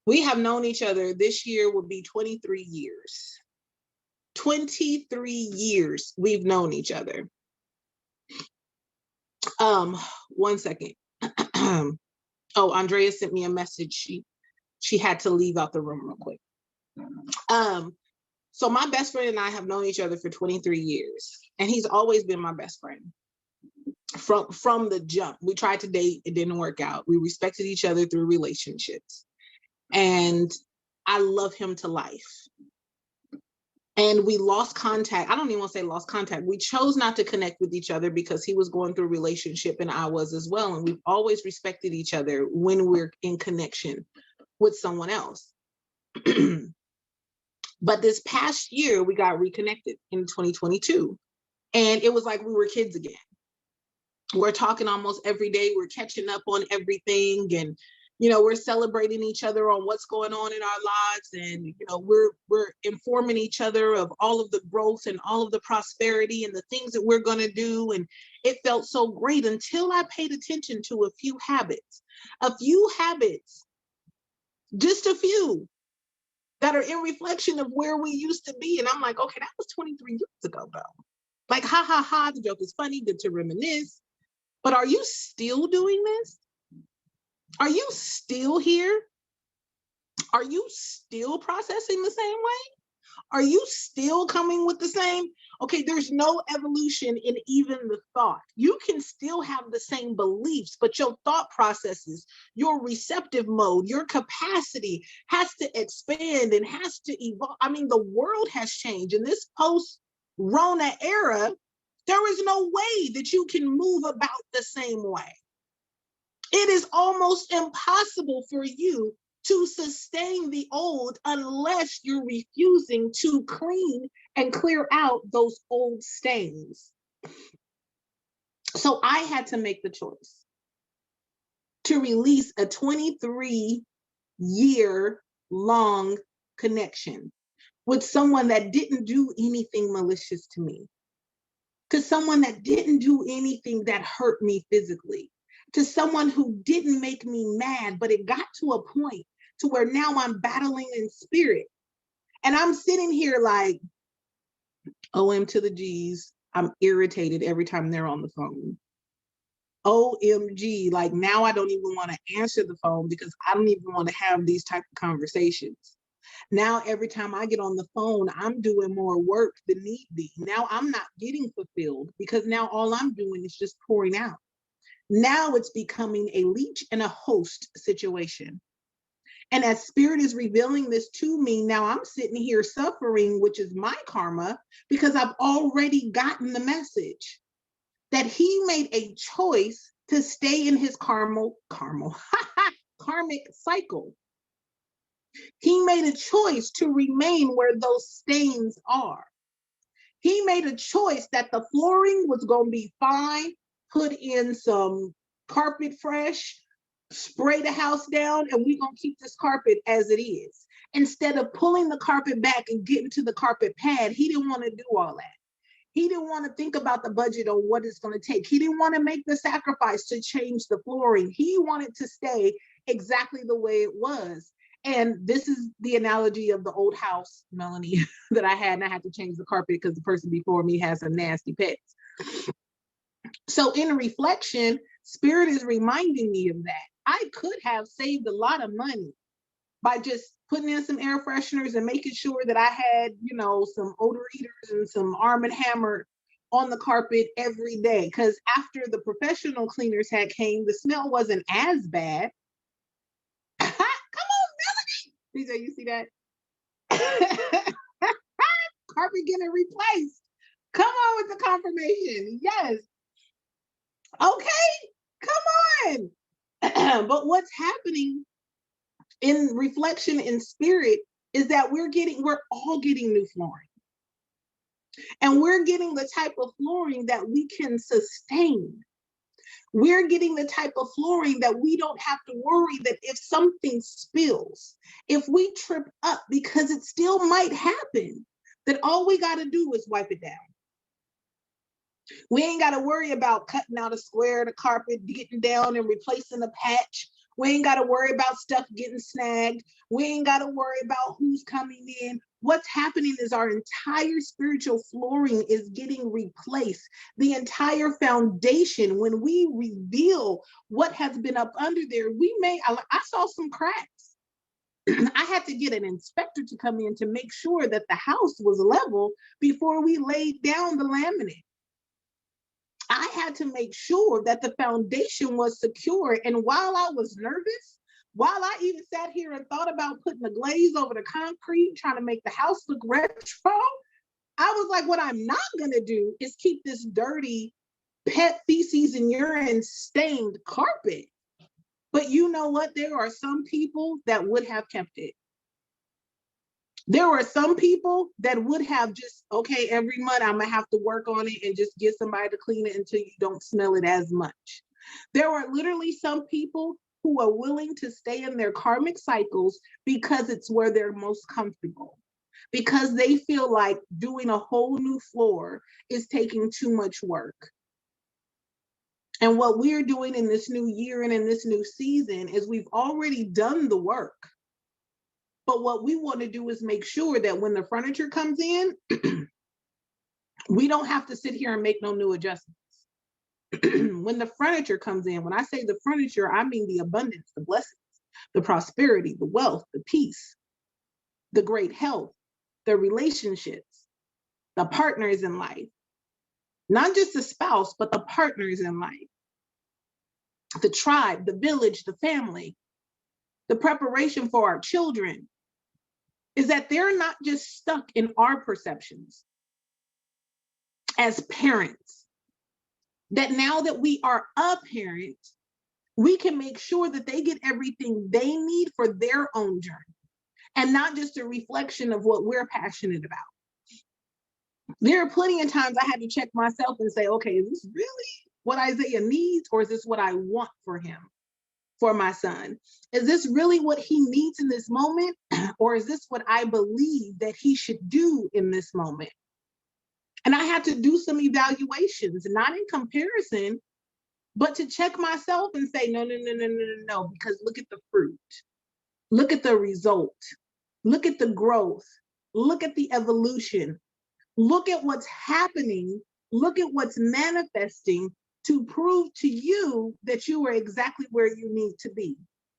We have known each other. This year will be 23 years. 23 years we've known each other. One second. Oh, Andrea sent me a message. She had to leave out the room real quick. So my best friend and I have known each other for 23 years, and he's always been my best friend. From the jump. We tried to date, it didn't work out. We respected each other through relationships. And I love him to life. And we lost contact. I don't even want to say lost contact. We chose not to connect with each other because he was going through a relationship and I was as well. And we've always respected each other when we're in connection with someone else. But this past year, we got reconnected in 2022. And it was like we were kids again. We're talking almost every day. We're catching up on everything. And, we're celebrating each other on what's going on in our lives. And, we're informing each other of all of the growth and all of the prosperity and the things that we're going to do. And it felt so great until I paid attention to a few habits, just a few that are in reflection of where we used to be. And I'm like, okay, that was 23 years ago, though. Like, ha, ha, ha, the joke is funny, good to reminisce. But are you still doing this? Are you still here? Are you still processing the same way? Are you still coming with the same? Okay, there's no evolution in even the thought. You can still have the same beliefs, but your thought processes, your receptive mode, your capacity has to expand and has to evolve. I mean, the world has changed. In this post-Rona era, there is no way that you can move about the same way. It is almost impossible for you to sustain the old unless you're refusing to clean and clear out those old stains. So I had to make the choice to release a 23-year-long connection with someone that didn't do anything malicious to me, to someone that didn't do anything that hurt me physically, to someone who didn't make me mad, but it got to a point to where now I'm battling in spirit. And I'm sitting here like, OM to the G's, I'm irritated every time they're on the phone. OMG, like now I don't even want to answer the phone because I don't even want to have these type of conversations. Now, every time I get on the phone, I'm doing more work than need be. Now I'm not getting fulfilled because now all I'm doing is just pouring out. Now it's becoming a leech and a host situation. And as spirit is revealing this to me, now I'm sitting here suffering, which is my karma, because I've already gotten the message that he made a choice to stay in his karmic cycle. He made a choice to remain where those stains are. He made a choice that the flooring was going to be fine, put in some carpet fresh, spray the house down, and we're going to keep this carpet as it is. Instead of pulling the carpet back and getting to the carpet pad, he didn't want to do all that. He didn't want to think about the budget or what it's going to take. He didn't want to make the sacrifice to change the flooring. He wanted to stay exactly the way it was. And this is the analogy of the old house, Melanie, that I had, and I had to change the carpet because the person before me has some nasty pets. So in reflection, spirit is reminding me of that. I could have saved a lot of money by just putting in some air fresheners and making sure that I had, some odor eaters and some Arm & Hammer on the carpet every day. Because after the professional cleaners had came, the smell wasn't as bad. Come on, Melanie. You see that? Carpet getting replaced. Come on with the confirmation. Yes. Okay, come on. But what's happening in reflection in spirit is that we're all getting new flooring. And we're getting the type of flooring that we can sustain. We're getting the type of flooring that we don't have to worry that if something spills, if we trip up, because it still might happen, that all we got to do is wipe it down. We ain't got to worry about cutting out a square of the carpet, getting down and replacing a patch. We ain't got to worry about stuff getting snagged. We ain't got to worry about who's coming in. What's happening is our entire spiritual flooring is getting replaced. The entire foundation, when we reveal what has been up under there, I saw some cracks. I had to get an inspector to come in to make sure that the house was level before we laid down the laminate. I had to make sure that the foundation was secure. And while I was nervous, while I even sat here and thought about putting a glaze over the concrete, trying to make the house look retro, I was like, what I'm not going to do is keep this dirty pet feces and urine stained carpet. But you know what? There are some people that would have kept it. There were some people that would have just, okay, every month I'm gonna have to work on it and just get somebody to clean it until you don't smell it as much. There are literally some people who are willing to stay in their karmic cycles because it's where they're most comfortable, because they feel like doing a whole new floor is taking too much work. And what we're doing in this new year and in this new season is we've already done the work. But what we want to do is make sure that when the furniture comes in, we don't have to sit here and make no new adjustments. When the furniture comes in, when I say the furniture, I mean the abundance, the blessings, the prosperity, the wealth, the peace, the great health, the relationships, the partners in life, not just the spouse, but the partners in life, the tribe, the village, the family, the preparation for our children, is that they're not just stuck in our perceptions as parents. That now that we are a parent, we can make sure that they get everything they need for their own journey and not just a reflection of what we're passionate about. There are plenty of times I had to check myself and say, okay, is this really what Isaiah needs, or is this what I want for him, for my son? Is this really what he needs in this moment, or is this what I believe that he should do in this moment? And I had to do some evaluations, not in comparison, but to check myself and say, no, no, no, no, no, no, no, because look at the fruit. Look at the result. Look at the growth. Look at the evolution. Look at what's happening. Look at what's manifesting to prove to you that you are exactly where you need to be.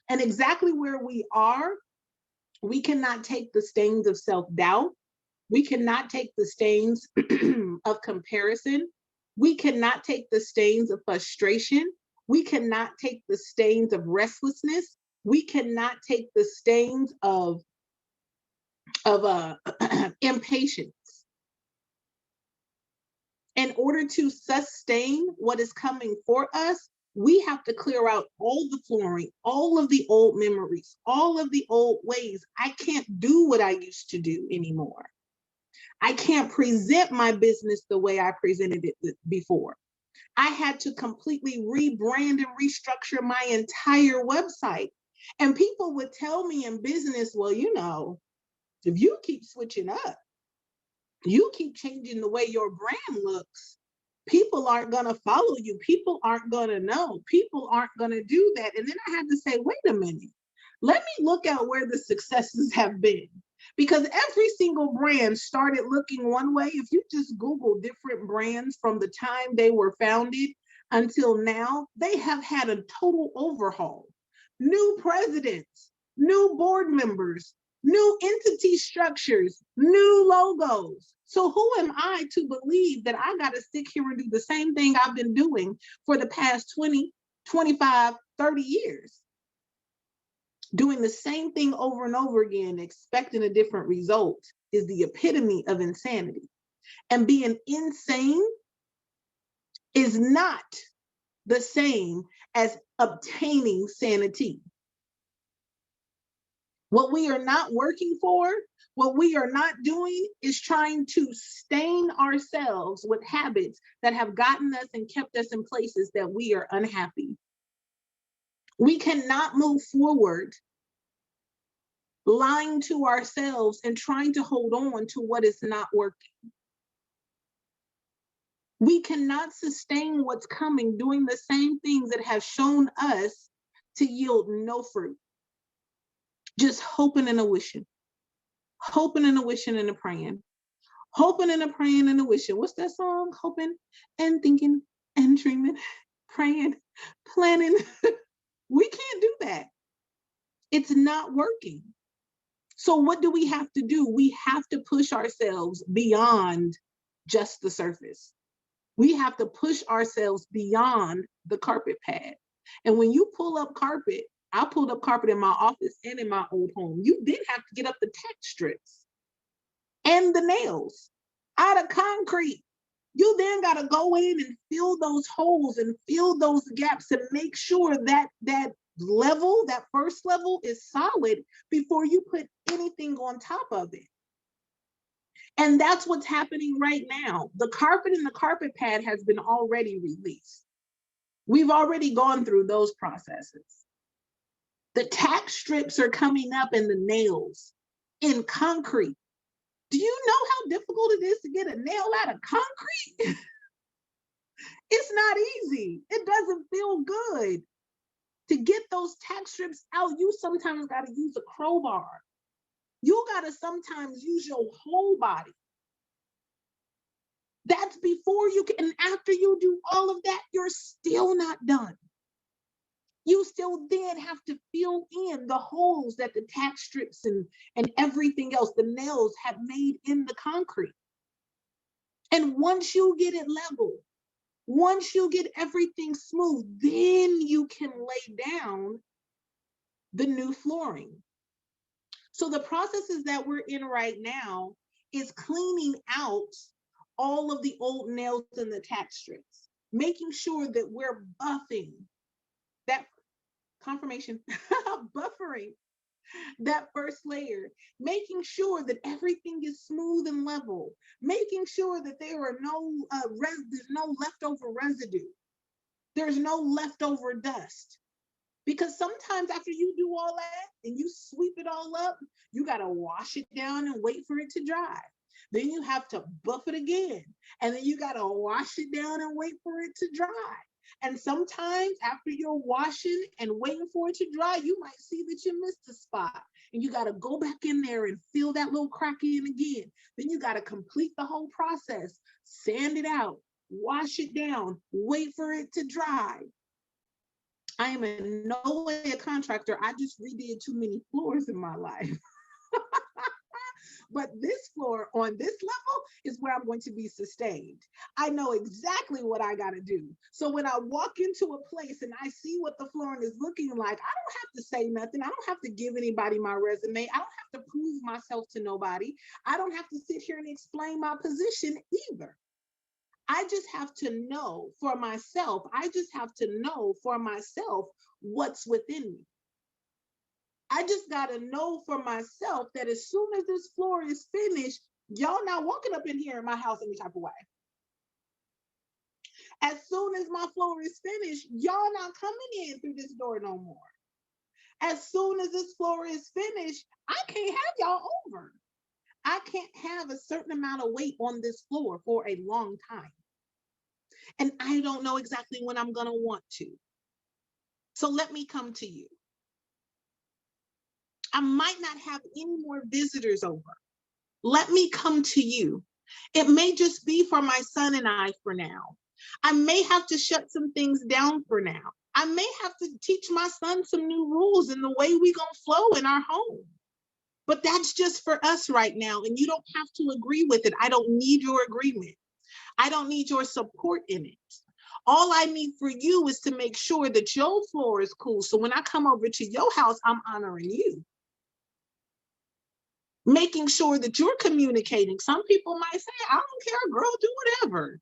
And exactly where we are, we cannot take the stains of self-doubt. We cannot take the stains of comparison. We cannot take the stains of frustration. We cannot take the stains of restlessness. We cannot take the stains of impatience. In order to sustain what is coming for us, we have to clear out all the flooring, all of the old memories, all of the old ways. I can't do what I used to do anymore. I can't present my business the way I presented it before. I had to completely rebrand and restructure my entire website. And people would tell me in business, well, you know, if you keep switching up, you keep changing the way your brand looks, people aren't going to follow you. People aren't going to know. People aren't going to do that. And then I had to say, wait a minute, let me look at where the successes have been. Because every single brand started looking one way. If you just Google different brands from the time they were founded until now, they have had a total overhaul. New presidents, new board members, new entity structures, new logos. So who am I to believe that I got to sit here and do the same thing I've been doing for the past 20, 25, 30 years? Doing the same thing over and over again, expecting a different result, is the epitome of insanity. And being insane is not the same as obtaining sanity. What we are not working for, what we are not doing, is trying to stain ourselves with habits that have gotten us and kept us in places that we are unhappy. We cannot move forward lying to ourselves and trying to hold on to what is not working. We cannot sustain what's coming doing the same things that have shown us to yield no fruit. Just hoping and a wishing, hoping and a wishing and a praying, hoping and a praying and a wishing. What's that song? Hoping and thinking and dreaming, praying, planning. We can't do that. It's not working. So what do we have to do? We have to push ourselves beyond just the surface. We have to push ourselves beyond the carpet pad. And when you pull up carpet, I pulled up carpet in my office and in my old home. You did have to get up the tack strips and the nails. out of concrete. You then got to go in and fill those holes and fill those gaps and make sure that level, that first level, is solid before you put anything on top of it. And that's what's happening right now. The carpet and the carpet pad has been already released. We've already gone through those processes. The tack strips are coming up and the nails in concrete. Do you know how difficult it is to get a nail out of concrete? It's not easy. It doesn't feel good. To get those tack strips out, you sometimes got to use a crowbar. You got to sometimes use your whole body. That's before you can, and after you do all of that, you're still not done. You still then have to fill in the holes that the tack strips and everything else, the nails have made in the concrete. And once you get it level, once you get everything smooth, then you can lay down the new flooring. So the processes that we're in right now is cleaning out all of the old nails and the tack strips, making sure that we're buffing that confirmation, buffering that first layer, making sure that everything is smooth and level, making sure that there are there's no leftover residue, there's no leftover dust. Because sometimes after you do all that and you sweep it all up, you got to wash it down and wait for it to dry. Then you have to buff it again. And then you got to wash it down and wait for it to dry. And sometimes after you're washing and waiting for it to dry, you might see that you missed a spot. And you got to go back in there and fill that little crack in again. Then you got to complete the whole process, sand it out, wash it down, wait for it to dry. I am in no way a contractor. I just redid too many floors in my life. But this floor on this level is where I'm going to be sustained. I know exactly what I got to do. So when I walk into a place and I see what the flooring is looking like, I don't have to say nothing. I don't have to give anybody my resume. I don't have to prove myself to nobody. I don't have to sit here and explain my position either. I just have to know for myself. I just have to know for myself what's within me. I just got to know for myself that as soon as this floor is finished, y'all not walking up in here in my house any type of way. As soon as my floor is finished, y'all not coming in through this door no more. As soon as this floor is finished, I can't have y'all over. I can't have a certain amount of weight on this floor for a long time. And I don't know exactly when I'm going to want to. So let me come to you. I might not have any more visitors over. Let me come to you. It may just be for my son and I for now. I may have to shut some things down for now. I may have to teach my son some new rules in the way we gonna flow in our home. But that's just for us right now. And you don't have to agree with it. I don't need your agreement. I don't need your support in it. All I need for you is to make sure that your floor is cool. So when I come over to your house, I'm honoring you. Making sure that you're communicating. Some people might say, I don't care, girl, do whatever.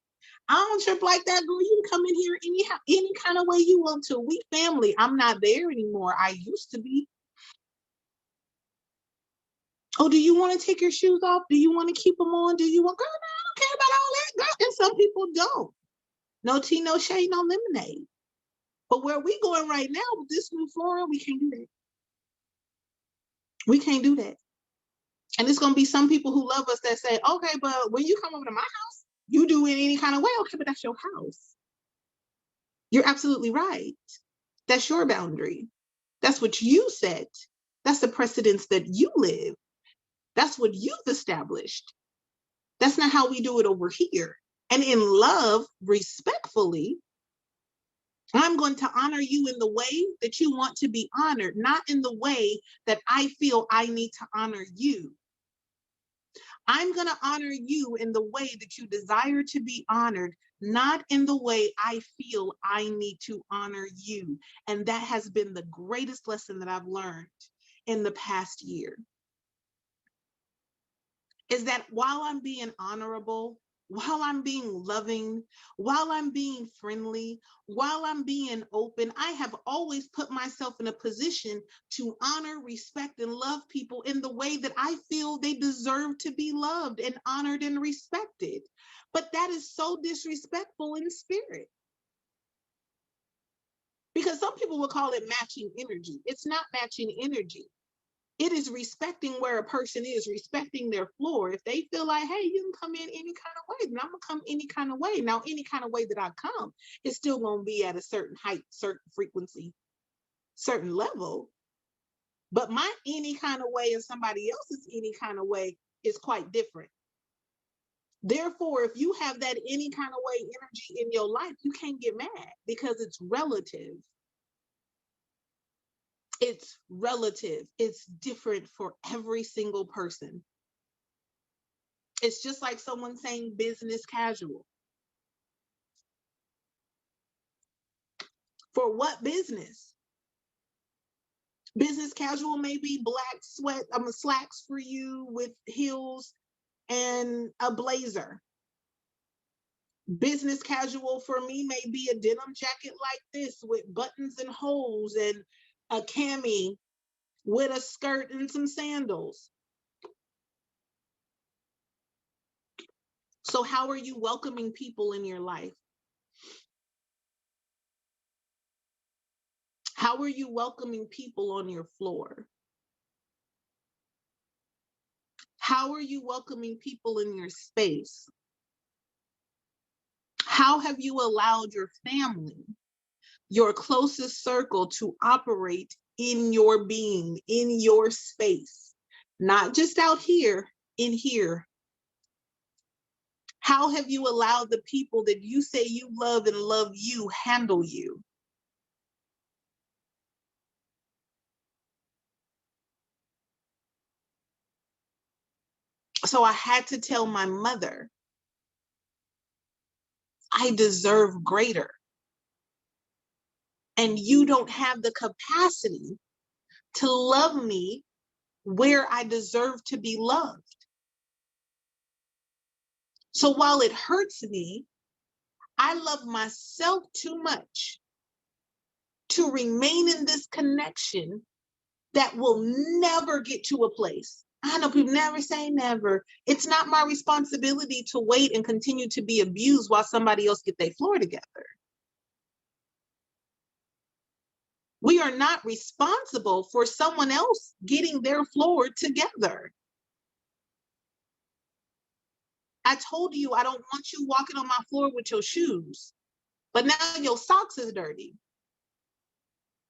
I don't trip like that, girl. You can come in here any kind of way you want to. We family. I'm not there anymore. I used to be. Oh, do you want to take your shoes off? Do you want to keep them on? Do you want, girl, no, I don't care about all that, girl. And some people don't. No tea, no shade, no lemonade. But where we going right now with this new flooring, we can't do that. We can't do that. And it's going to be some people who love us that say, okay, but when you come over to my house, you do it any kind of way. Okay, but that's your house. You're absolutely right. That's your boundary. That's what you set. That's the precedence that you live. That's what you've established. That's not how we do it over here. And in love, respectfully, I'm going to honor you in the way that you want to be honored, not in the way that I feel I need to honor you. I'm going to honor you in the way that you desire to be honored, not in the way I feel I need to honor you. And that has been the greatest lesson that I've learned in the past year. is that while I'm being honorable, while I'm being loving, while I'm being friendly, while I'm being open, I have always put myself in a position to honor, respect, and love people in the way that I feel they deserve to be loved and honored and respected. But that is so disrespectful in spirit. Because some people will call it matching energy. It's not matching energy. It is respecting where a person is, respecting their floor. If they feel like, hey, you can come in any kind of way, then I'm gonna come any kind of way. Now, any kind of way that I come is still gonna be at a certain height, certain frequency, certain level. But my any kind of way and somebody else's any kind of way is quite different. Therefore, if you have that any kind of way energy in your life, you can't get mad because it's relative. It's relative. It's different for every single person. It's just like someone saying business casual. For what business? Business casual may be black slacks for you with heels and a blazer. Business casual for me may be a denim jacket like this with buttons and holes and a cami with a skirt and some sandals. So how are you welcoming people in your life? How are you welcoming people on your floor? How are you welcoming people in your space? How have you allowed your family, your closest circle, to operate in your being, in your space? Not just out here, in here. How have you allowed the people that you say you love and love you handle you? So I had to tell my mother, I deserve greater. And you don't have the capacity to love me where I deserve to be loved. So while it hurts me, I love myself too much to remain in this connection that will never get to a place. I know people never say never. It's not my responsibility to wait and continue to be abused while somebody else get their floor together. We are not responsible for someone else getting their floor together. I told you I don't want you walking on my floor with your shoes, but now your socks is dirty.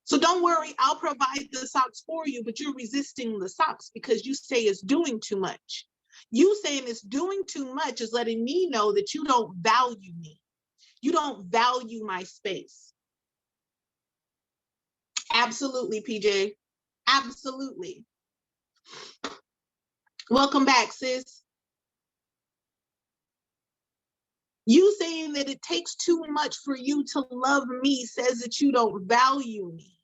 So don't worry, I'll provide the socks for you, but you're resisting the socks because you say it's doing too much. You saying it's doing too much is letting me know that you don't value me. You don't value my space. Absolutely, PJ. Absolutely. Welcome back, sis. You saying that it takes too much for you to love me says that you don't value me.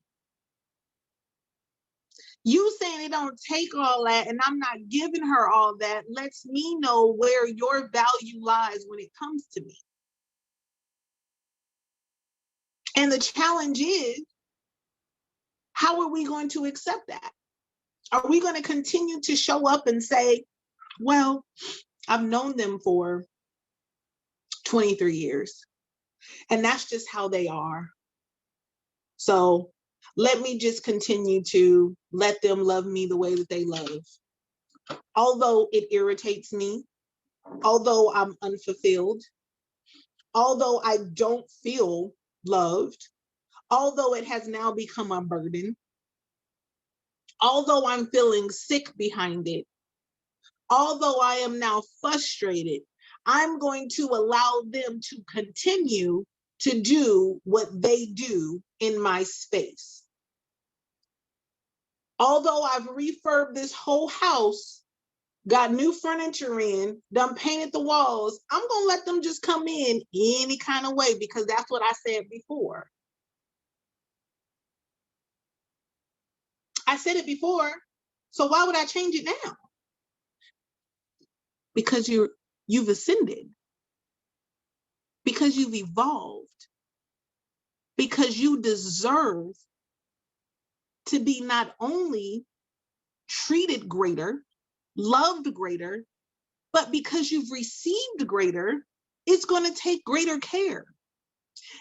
You saying it don't take all that and I'm not giving her all that lets me know where your value lies when it comes to me. And the challenge is, how are we going to accept that? Are we going to continue to show up and say, well, I've known them for 23 years and that's just how they are. So let me just continue to let them love me the way that they love. Although it irritates me, although I'm unfulfilled, although I don't feel loved, although it has now become a burden, although I'm feeling sick behind it, although I am now frustrated, I'm going to allow them to continue to do what they do in my space. Although I've refurbed this whole house, got new furniture in, done painted the walls, I'm going to let them just come in any kind of way because that's what I said before. I said it before, so why would I change it now? because you've ascended, because you've evolved, because you deserve to be not only treated greater, loved greater, but because you've received greater, it's going to take greater care.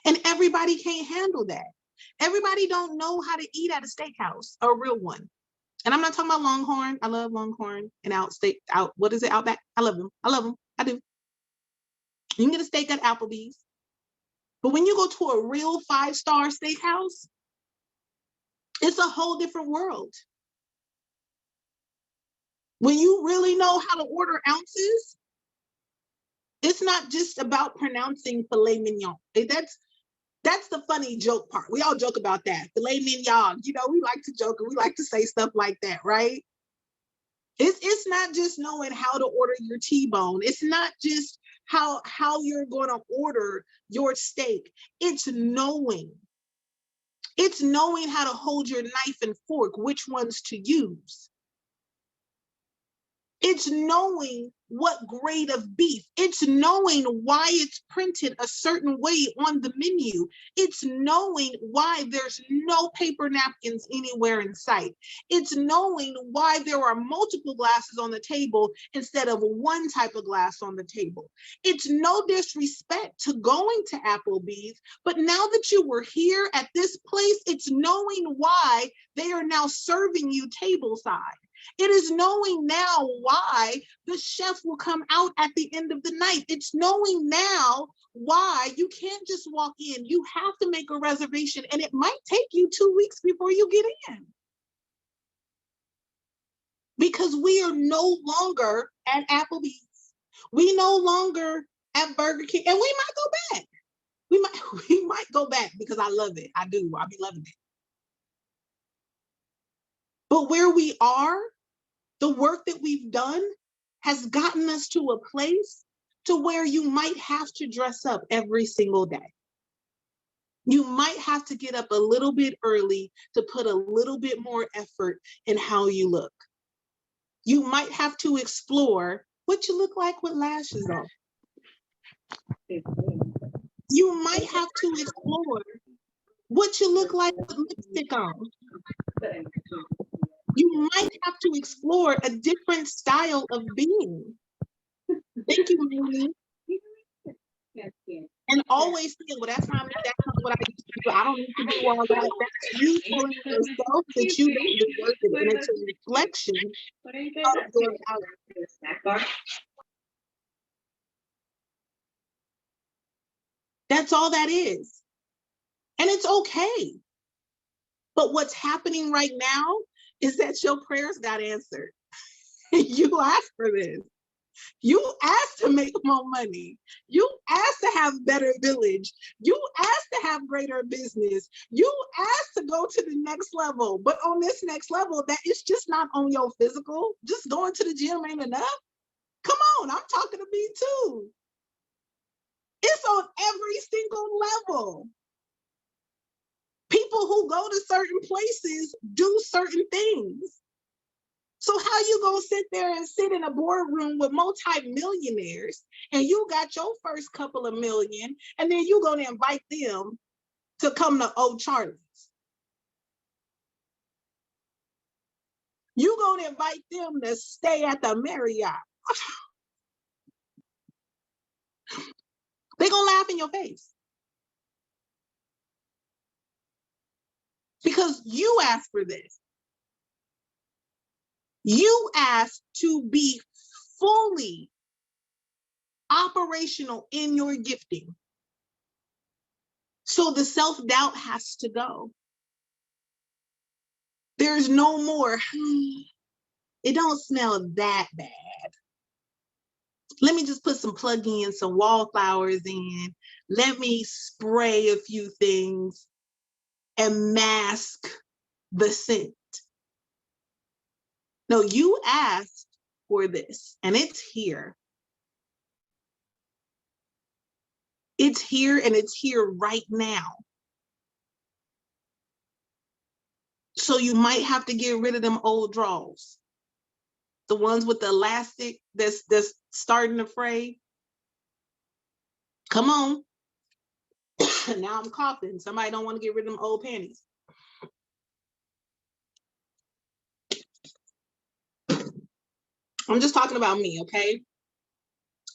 And everybody can't handle that. Everybody don't know how to eat at a steakhouse, a real one. And I'm not talking about Longhorn. I love Longhorn and what is it, Outback? I love them. I love them. I do. You can get a steak at Applebee's. But when you go to a real 5-star steakhouse, it's a whole different world. When you really know how to order ounces, it's not just about pronouncing filet mignon. That's the funny joke part. We all joke about that. Filet mignon. We like to joke and we like to say stuff like that, right? It's not just knowing how to order your T-bone. It's not just how you're going to order your steak. It's knowing how to hold your knife and fork, which ones to use. It's knowing what grade of beef. It's knowing why it's printed a certain way on the menu. It's knowing why there's no paper napkins anywhere in sight. It's knowing why there are multiple glasses on the table instead of one type of glass on the table. It's no disrespect to going to Applebee's, but now that you were here at this place, it's knowing why they are now serving you tableside. It is knowing now why the chef will come out at the end of the night. It's knowing now why you can't just walk in. You have to make a reservation, and it might take you 2 weeks before you get in. Because we are no longer at Applebee's. We no longer at Burger King, and we might go back. We might go back because I love it. I do. I'll be loving it. But where we are, the work that we've done has gotten us to a place to where you might have to dress up every single day. You might have to get up a little bit early to put a little bit more effort in how you look. You might have to explore what you look like with lashes on. You might have to explore what you look like with lipstick on. You might have to explore a different style of being. Thank you, Mimi. And always feel, well, that's not me, that's not what I used to do. I don't need to do all that. That's you telling yourself that you don't deserve it. And it's a reflection of your reality. That's all that is. And it's okay. But what's happening right now is that your prayers got answered. You asked for this. You asked to make more money. You asked to have better village. You asked to have greater business. You asked to go to the next level. But on this next level, that it's just not on your physical. Just going to the gym ain't enough. Come on, I'm talking to me too. It's on every single level. People who go to certain places do certain things. So how you gonna sit there and sit in a boardroom with multi-millionaires and you got your first couple of million and then you gonna invite them to come to Old Charlie's? You gonna invite them to stay at the Marriott? They gonna laugh in your face. Because you asked for this. You asked to be fully operational in your gifting. So the self-doubt has to go. There's no more, it don't smell that bad. Let me just put some plug-ins, some wallflowers in. Let me spray a few things and mask the scent. No, you asked for this and it's here. It's here and it's here right now. So you might have to get rid of them old drawers. The ones with the elastic that's starting to fray. Come on. Now I'm coughing. Somebody don't want to get rid of them old panties. I'm just talking about me, okay?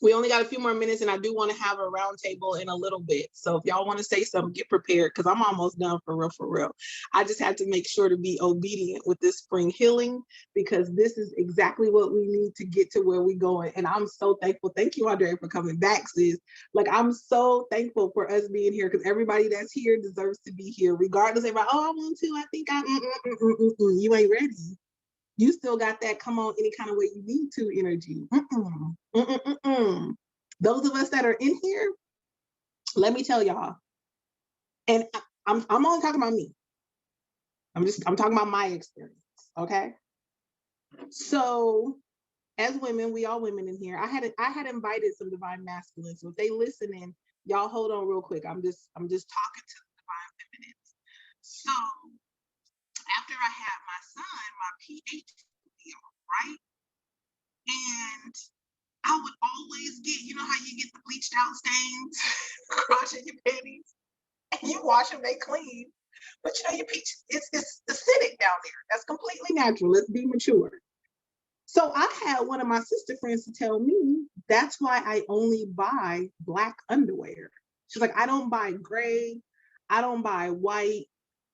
We only got a few more minutes, and I do want to have a round table in a little bit. So if y'all want to say something, get prepared, because I'm almost done for real, for real. I just had to make sure to be obedient with this spring healing, because this is exactly what we need to get to where we going. And I'm so thankful. Thank you, Andrea, for coming back, sis. Like, I'm so thankful for us being here, because everybody that's here deserves to be here, regardless. Everybody, oh, I want to. I think you ain't ready. You still got that come on any kind of way you need to energy. Those of us that are in here, let me tell y'all, and I'm only talking about me. I'm talking about my experience, okay? So as women, we all women in here. I had invited some divine masculines. So if they listening, y'all hold on real quick. I'm just talking to the divine feminines. So after I had my son, my pH deal, right? And I would always get, you know how you get the bleached out stains crossing your panties, and you wash them, they clean. But you know, your peach, it's acidic down there. That's completely natural. Let's be mature. So I had one of my sister friends to tell me that's why I only buy black underwear. She's like, I don't buy gray, I don't buy white,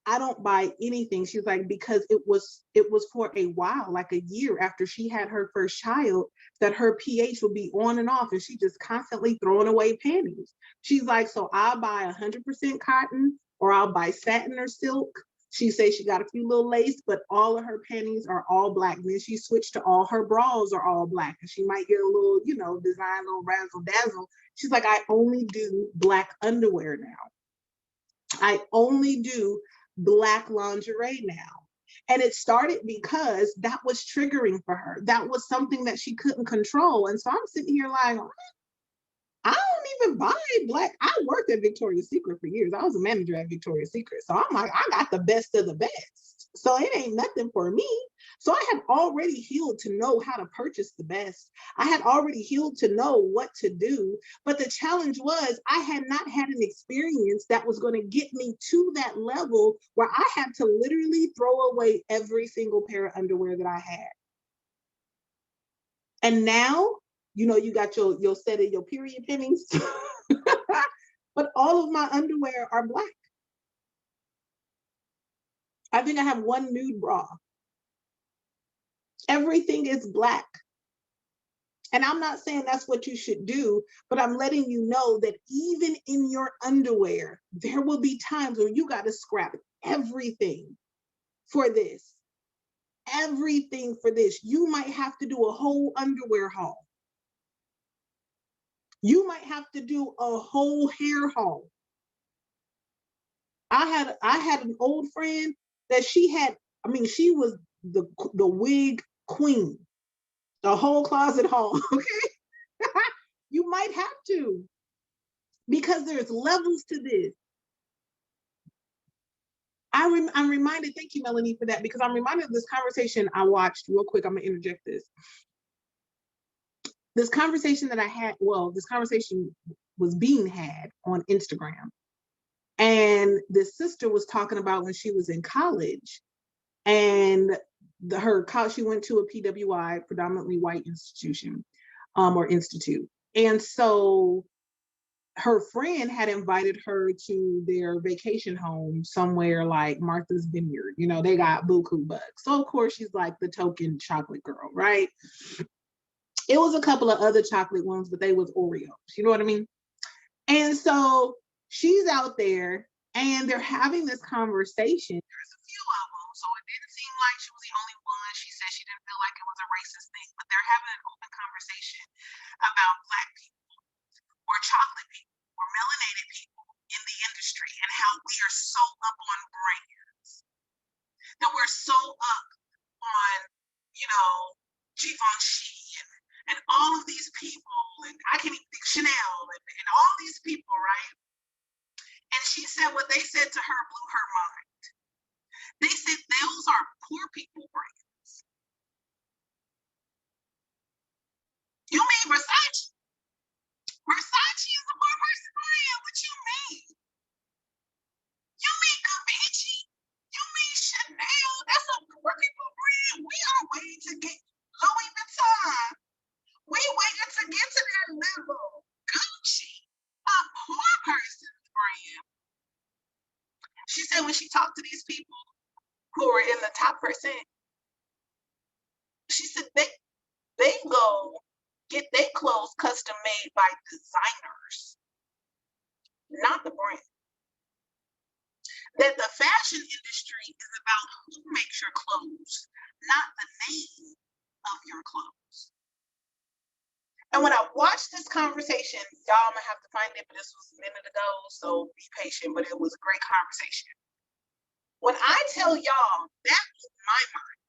I don't buy anything. She's like, because it was for a while, like a year after she had her first child, that her pH would be on and off, and she just constantly throwing away panties. She's like, so I'll buy 100% cotton, or I'll buy satin or silk. She says she got a few little lace, but all of her panties are all black. Then she switched to all her bras are all black, and she might get a little, you know, design, little razzle dazzle. She's like, I only do black underwear now. I only do black lingerie now. And it started because that was triggering for her. That was something that she couldn't control. And so I'm sitting here like, I don't even buy black. I worked at Victoria's Secret for years. I was a manager at Victoria's Secret. So I'm like, I got the best of the best. So it ain't nothing for me. So I had already healed to know how to purchase the best. I had already healed to know what to do. But the challenge was I had not had an experience that was going to get me to that level where I had to literally throw away every single pair of underwear that I had. And now, you know, you got your set of your period pennies, but all of my underwear are black. I think I have one nude bra. Everything is black. And I'm not saying that's what you should do, but I'm letting you know that even in your underwear, there will be times where you got to scrap everything for this. Everything for this. You might have to do a whole underwear haul. You might have to do a whole hair haul. I had an old friend that she had, I mean, she was the wig queen, the whole closet haul, okay? You might have to, because there's levels to this. I'm reminded, thank you, Melanie, for that, because I'm reminded of this conversation I watched real quick. I'm gonna interject this. This conversation that I had, well, this conversation was being had on Instagram. And this sister was talking about when she was in college, and her college, she went to a PWI, predominantly white institution, or institute. And so her friend had invited her to their vacation home somewhere like Martha's Vineyard. You know, they got buku bucks. So of course she's like the token chocolate girl, right? It was a couple of other chocolate ones, but they was Oreos. You know what I mean? And so she's out there and they're having this conversation. There's a few of them, so it didn't seem like she was the only one. She said she didn't feel like it was a racist thing, but they're having an open conversation about Black people or chocolate people or melanated people in the industry, and how we are so up on brands, that we're so up on, you know, Givenchy and all of these people, and I can't even think Chanel and all these people, right? And she said what they said to her blew her mind. They said those are poor people brands. You mean Versace? Versace is a more person brand. What you mean? You mean Gucci? You mean Chanel? That's a reputable brand. We are waiting to get Louis Vuitton. We waiting to get to that level. Gucci, a poor person's brand. She said when she talked to these people who are in the top percent, she said they go get their clothes custom made by designers, not the brand. That the fashion industry is about who makes your clothes, not the name of your clothes. And when I watched this conversation, y'all, I'm gonna have to find it, but this was a minute ago, so be patient, but it was a great conversation. When I tell y'all, that blew my mind.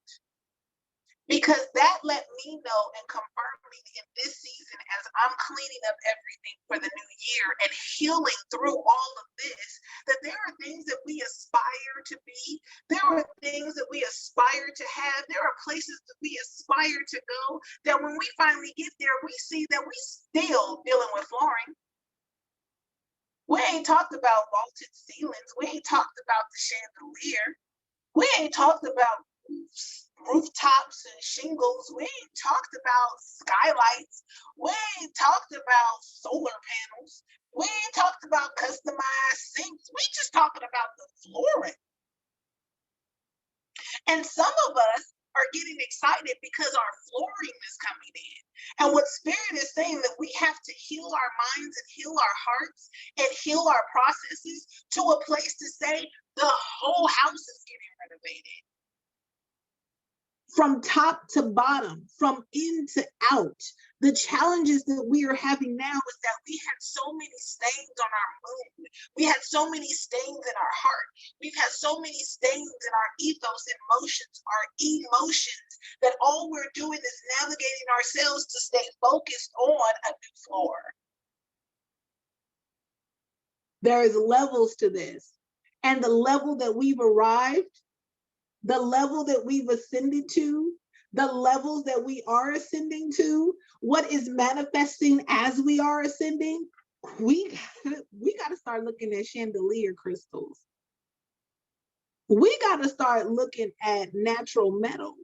Because that let me know and confirm me in this season as I'm cleaning up everything for the new year and healing through all of this, that there are things that we aspire to be. There are things that we aspire to have. There are places that we aspire to go, that when we finally get there, we see that we still dealing with flooring. We ain't talked about vaulted ceilings. We ain't talked about the chandelier. We ain't talked about rooftops and shingles. We ain't talked about skylights. We ain't talked about solar panels. We ain't talked about customized sinks. We just talking about the flooring. And some of us are getting excited because our flooring is coming in. And what Spirit is saying, that we have to heal our minds and heal our hearts and heal our processes to a place to say the whole house is getting renovated. From top to bottom, from in to out. The challenges that we are having now is that we had so many stains on our mood. We had so many stains in our heart. We've had so many stains in our ethos and our emotions, that all we're doing is navigating ourselves to stay focused on a new floor. There is levels to this. And the level that we've arrived, the level that we've ascended to, the levels that we are ascending to, what is manifesting as we are ascending, we got to start looking at chandelier crystals. We got to start looking at natural metals.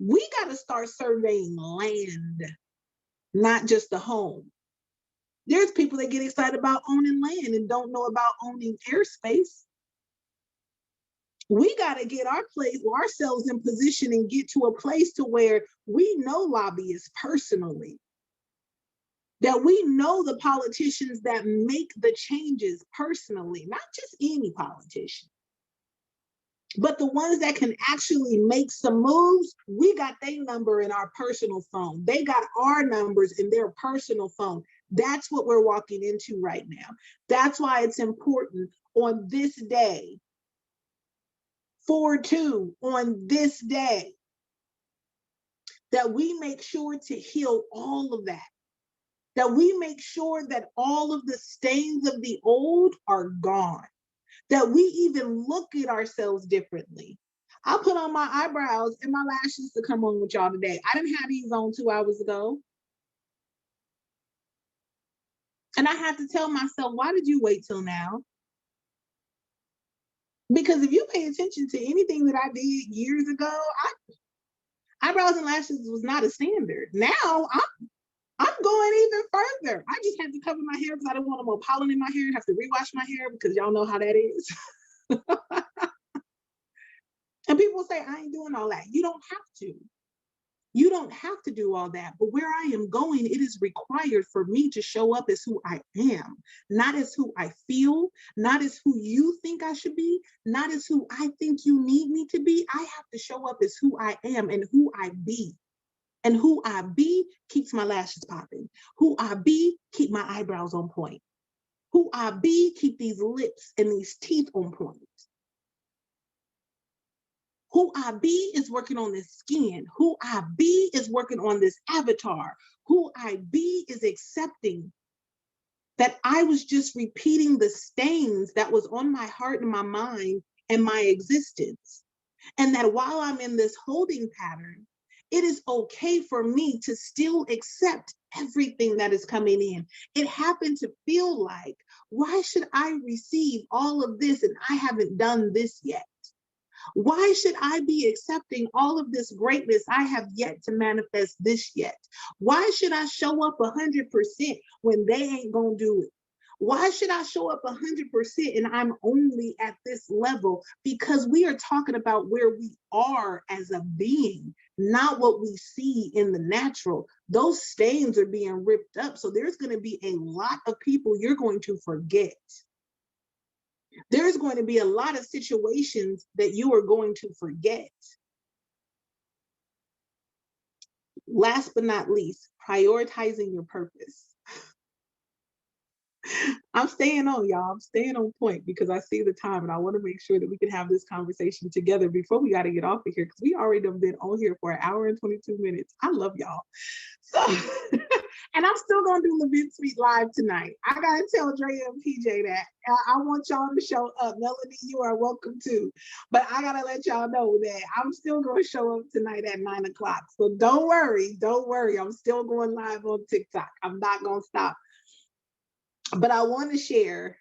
We got to start surveying land, not just the home. There's people that get excited about owning land and don't know about owning airspace. We got to get ourselves in position and get to a place to where we know lobbyists personally, that we know the politicians that make the changes personally, not just any politician, but the ones that can actually make some moves. We got their number in our personal phone. They got our numbers in their personal phone. That's what we're walking into right now. That's why it's important on this day, 4/2, on this day, that we make sure to heal all of that, that we make sure that all of the stains of the old are gone, that we even look at ourselves differently. I put on my eyebrows and my lashes to come on with y'all today. I didn't have these on 2 hours ago. And I had to tell myself, why did you wait till now? Because if you pay attention to anything that I did years ago, eyebrows and lashes was not a standard. Now I'm going even further. I just had to cover my hair because I didn't want more pollen in my hair. I have to rewash my hair because y'all know how that is. And people say, I ain't doing all that. You don't have to. You don't have to do all that. But where I am going, it is required for me to show up as who I am, not as who I feel, not as who you think I should be, not as who I think you need me to be. I have to show up as who I am and who I be. And who I be keeps my lashes popping. Who I be keep my eyebrows on point. Who I be keep these lips and these teeth on point. Who I be is working on this skin. Who I be is working on this avatar. Who I be is accepting that I was just repeating the stains that was on my heart and my mind and my existence. And that while I'm in this holding pattern, It is okay for me to still accept everything that is coming in. It happened to feel like, why should I receive all of this and I haven't done this yet? Why should I be accepting all of this greatness? I have yet to manifest this yet. Why should I show up 100% when they ain't gonna do it? Why should I show up 100% and I'm only at this level? Because we are talking about where we are as a being, not what we see in the natural. Those stains are being ripped up. So there's going to be a lot of people you're going to forget. There's going to be a lot of situations that you are going to forget. Last but not least, prioritizing your purpose. I'm staying on, y'all. I'm staying on point because I see the time and I want to make sure that we can have this conversation together before we got to get off of here, because we already have been on here for 1 hour and 22 minutes. I love y'all. So, and I'm still going to do Levent Suite live tonight. I got to tell Dre and PJ that. I want y'all to show up. Melody, you are welcome too. But I got to let y'all know that I'm still going to show up tonight at 9 o'clock. So don't worry. Don't worry. I'm still going live on TikTok. I'm not going to stop. But I want to share,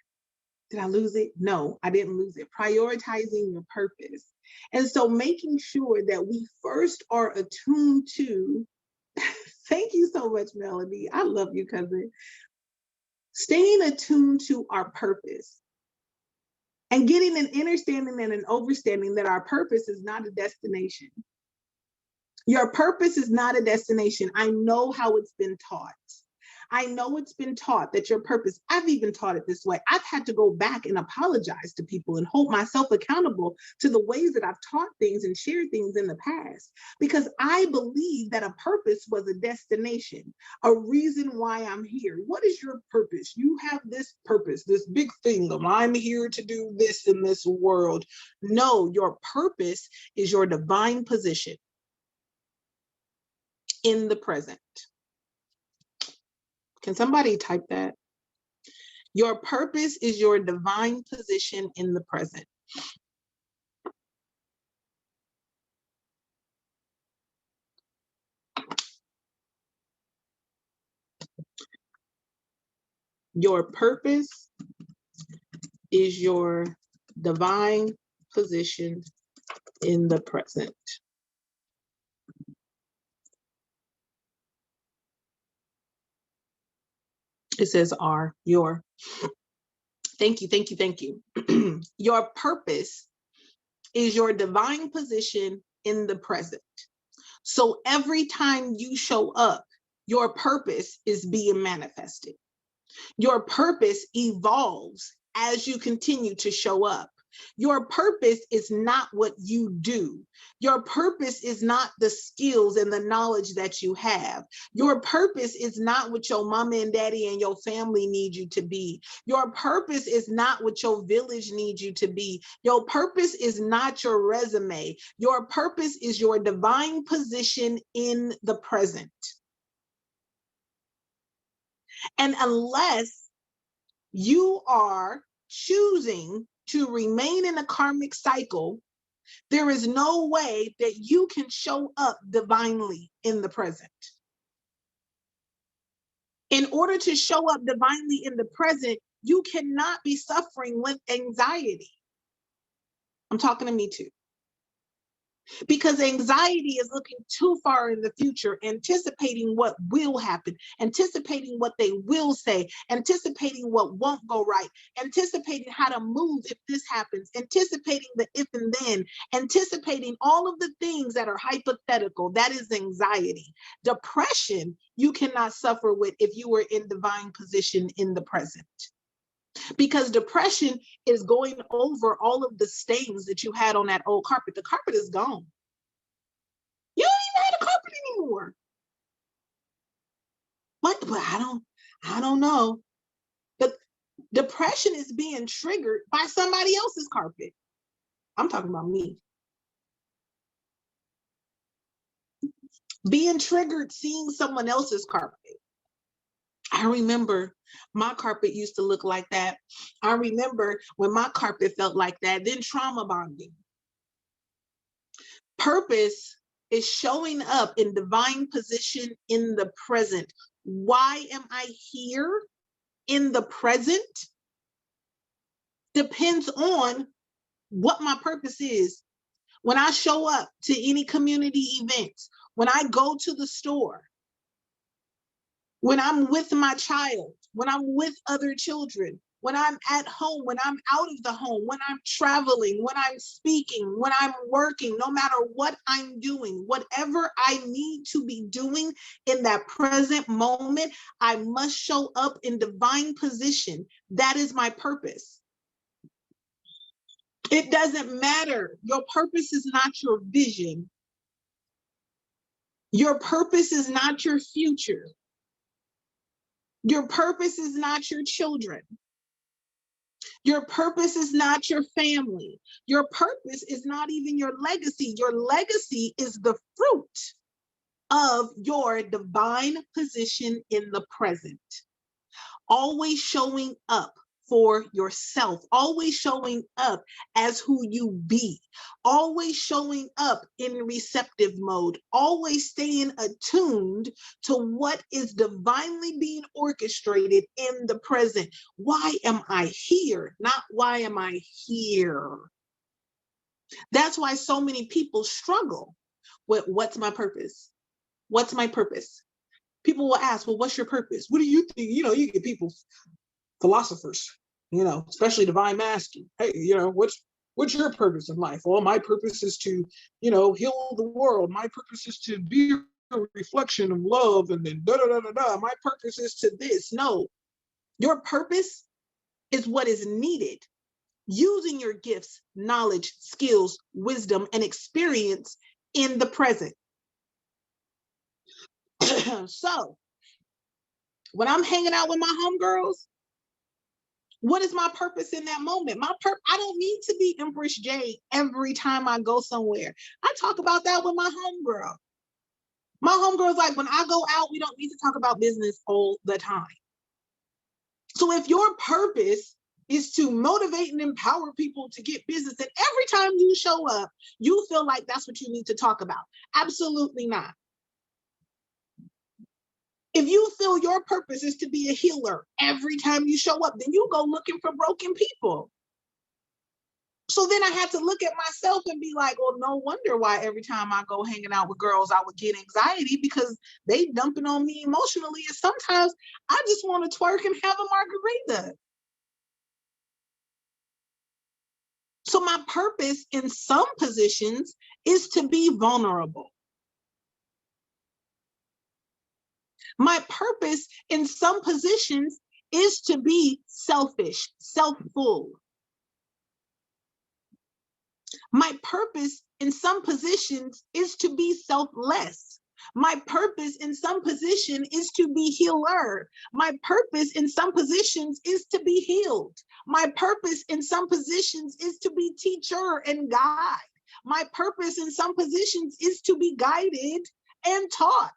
did I lose it? No, I didn't lose it. Prioritizing your purpose. And so making sure that we first are attuned to, thank you so much, Melody. I love you, cousin. Staying attuned to our purpose and getting an understanding and an understanding that our purpose is not a destination. Your purpose is not a destination. I know how it's been taught. I know it's been taught that your purpose, I've even taught it this way. I've had to go back and apologize to people and hold myself accountable to the ways that I've taught things and shared things in the past, because I believe that a purpose was a destination, a reason why I'm here. What is your purpose? You have this purpose, this big thing of I'm here to do this in this world. No, your purpose is your divine position in the present. Can somebody type that? Your purpose is your divine position in the present. Your purpose is your divine position in the present. It says R, your. Thank you, thank you, thank you. Your purpose is your divine position in the present. So every time you show up, your purpose is being manifested. Your purpose evolves as you continue to show up. Your purpose is not what you do. Your purpose is not the skills and the knowledge that you have. Your purpose is not what your mama and daddy and your family need you to be. Your purpose is not what your village needs you to be. Your purpose is not your resume. Your purpose is your divine position in the present. And unless you are choosing to remain in a karmic cycle, there is no way that you can show up divinely in the present. In order to show up divinely in the present, you cannot be suffering with anxiety. I'm talking to me too. Because anxiety is looking too far in the future, anticipating what will happen, anticipating what they will say, anticipating what won't go right, anticipating how to move if this happens, anticipating the if and then, anticipating all of the things that are hypothetical. That is anxiety. Depression, you cannot suffer with if you were in divine position in the present. Because depression is going over all of the stains that you had on that old carpet. The carpet is gone. You don't even have the carpet anymore. But I don't know. But depression is being triggered by somebody else's carpet. I'm talking about me. Being triggered seeing someone else's carpet. I remember my carpet used to look like that. I remember when my carpet felt like that. Then trauma bonding. Purpose is showing up in divine position in the present. Why am I here in the present? Depends on what my purpose is. When I show up to any community events, when I go to the store, when I'm with my child, when I'm with other children, when I'm at home, when I'm out of the home, when I'm traveling, when I'm speaking, when I'm working, no matter what I'm doing, whatever I need to be doing in that present moment, I must show up in divine position. That is my purpose. It doesn't matter. Your purpose is not your vision. Your purpose is not your future. Your purpose is not your children. Your purpose is not your family. Your purpose is not even your legacy. Your legacy is the fruit of your divine position in the present. Always showing up for yourself, always showing up as who you be, always showing up in receptive mode, always staying attuned to what is divinely being orchestrated in the present. Why am I here? Not why am I here? That's why so many people struggle with what's my purpose? What's my purpose? People will ask, well, what's your purpose? What do you think? You know, you get people, philosophers, you know, especially divine masculine. Hey, you know, what's your purpose in life? Well, my purpose is to, you know, heal the world. My purpose is to be a reflection of love, and then da da da da da. My purpose is to this. No, your purpose is what is needed. Using your gifts, knowledge, skills, wisdom, and experience in the present. So when I'm hanging out with my homegirls, what is my purpose in that moment? I don't need to be Empress J every time I go somewhere. I talk about that with my homegirl. My homegirl's like, when I go out, we don't need to talk about business all the time. So if your purpose is to motivate and empower people to get business, and every time you show up, you feel like that's what you need to talk about. Absolutely not. If you feel your purpose is to be a healer every time you show up, then you go looking for broken people. So then I had to look at myself and be like, well, no wonder why every time I go hanging out with girls, I would get anxiety, because they dumping on me emotionally. And sometimes I just want to twerk and have a margarita. So my purpose in some positions is to be vulnerable. My purpose in some positions is to be selfish, self-full. My purpose in some positions is to be selfless. My purpose in some position is to be healer. My purpose in some positions is to be healed. My purpose in some positions is to be teacher and guide. My purpose in some positions is to be guided and taught.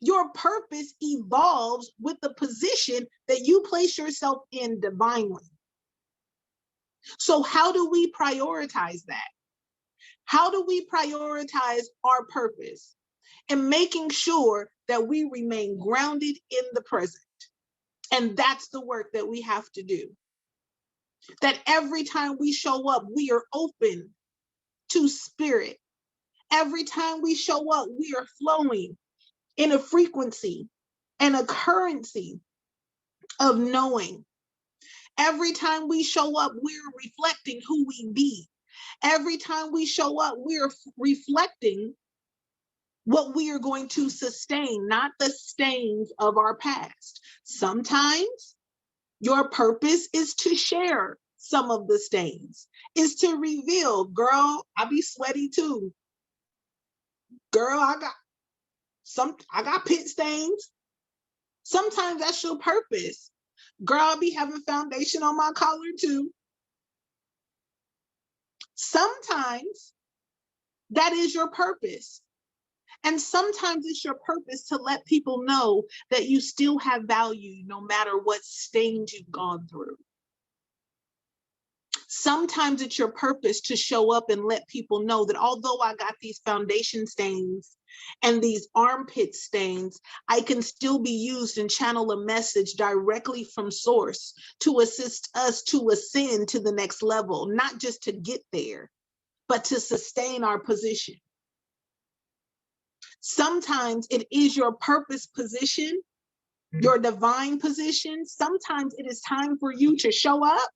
Your purpose evolves with the position that you place yourself in divinely. So how do we prioritize that? How do we prioritize our purpose? And making sure that we remain grounded in the present. And that's the work that we have to do. That every time we show up, we are open to spirit. Every time we show up, we are flowing in a frequency and a currency of knowing. Every time we show up, we're reflecting who we be. Every time we show up, we're reflecting what we are going to sustain, not the stains of our past. Sometimes your purpose is to share some of the stains, is to reveal, girl, I be sweaty too. Girl, I got pit stains. Sometimes that's your purpose. Girl, I be having foundation on my collar too. Sometimes that is your purpose. And sometimes it's your purpose to let people know that you still have value no matter what stains you've gone through. Sometimes it's your purpose to show up and let people know that although I got these foundation stains and these armpit stains, I can still be used and channel a message directly from source to assist us to ascend to the next level, not just to get there, but to sustain our position. Sometimes it is your purpose position, your divine position. Sometimes it is time for you to show up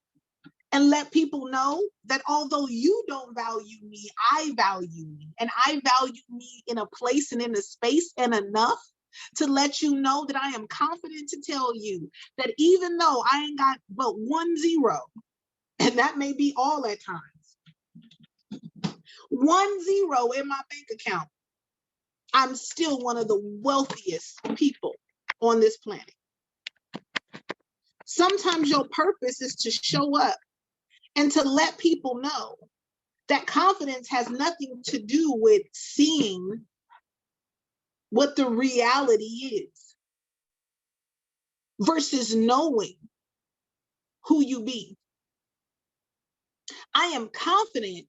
and let people know that although you don't value me, I value me. And I value me in a place and in a space and enough to let you know that I am confident to tell you that even though I ain't got but 1 0, and that may be all at times, 1 0 in my bank account, I'm still one of the wealthiest people on this planet. Sometimes your purpose is to show up and to let people know that confidence has nothing to do with seeing what the reality is versus knowing who you be. I am confident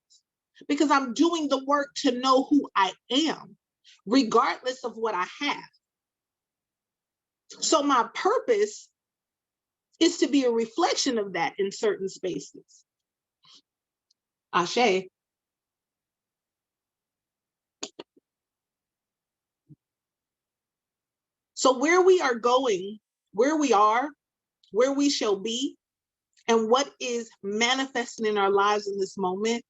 because I'm doing the work to know who I am, regardless of what I have. So my purpose is to be a reflection of that in certain spaces. Ashe. So where we are going, where we are, where we shall be, and what is manifesting in our lives in this moment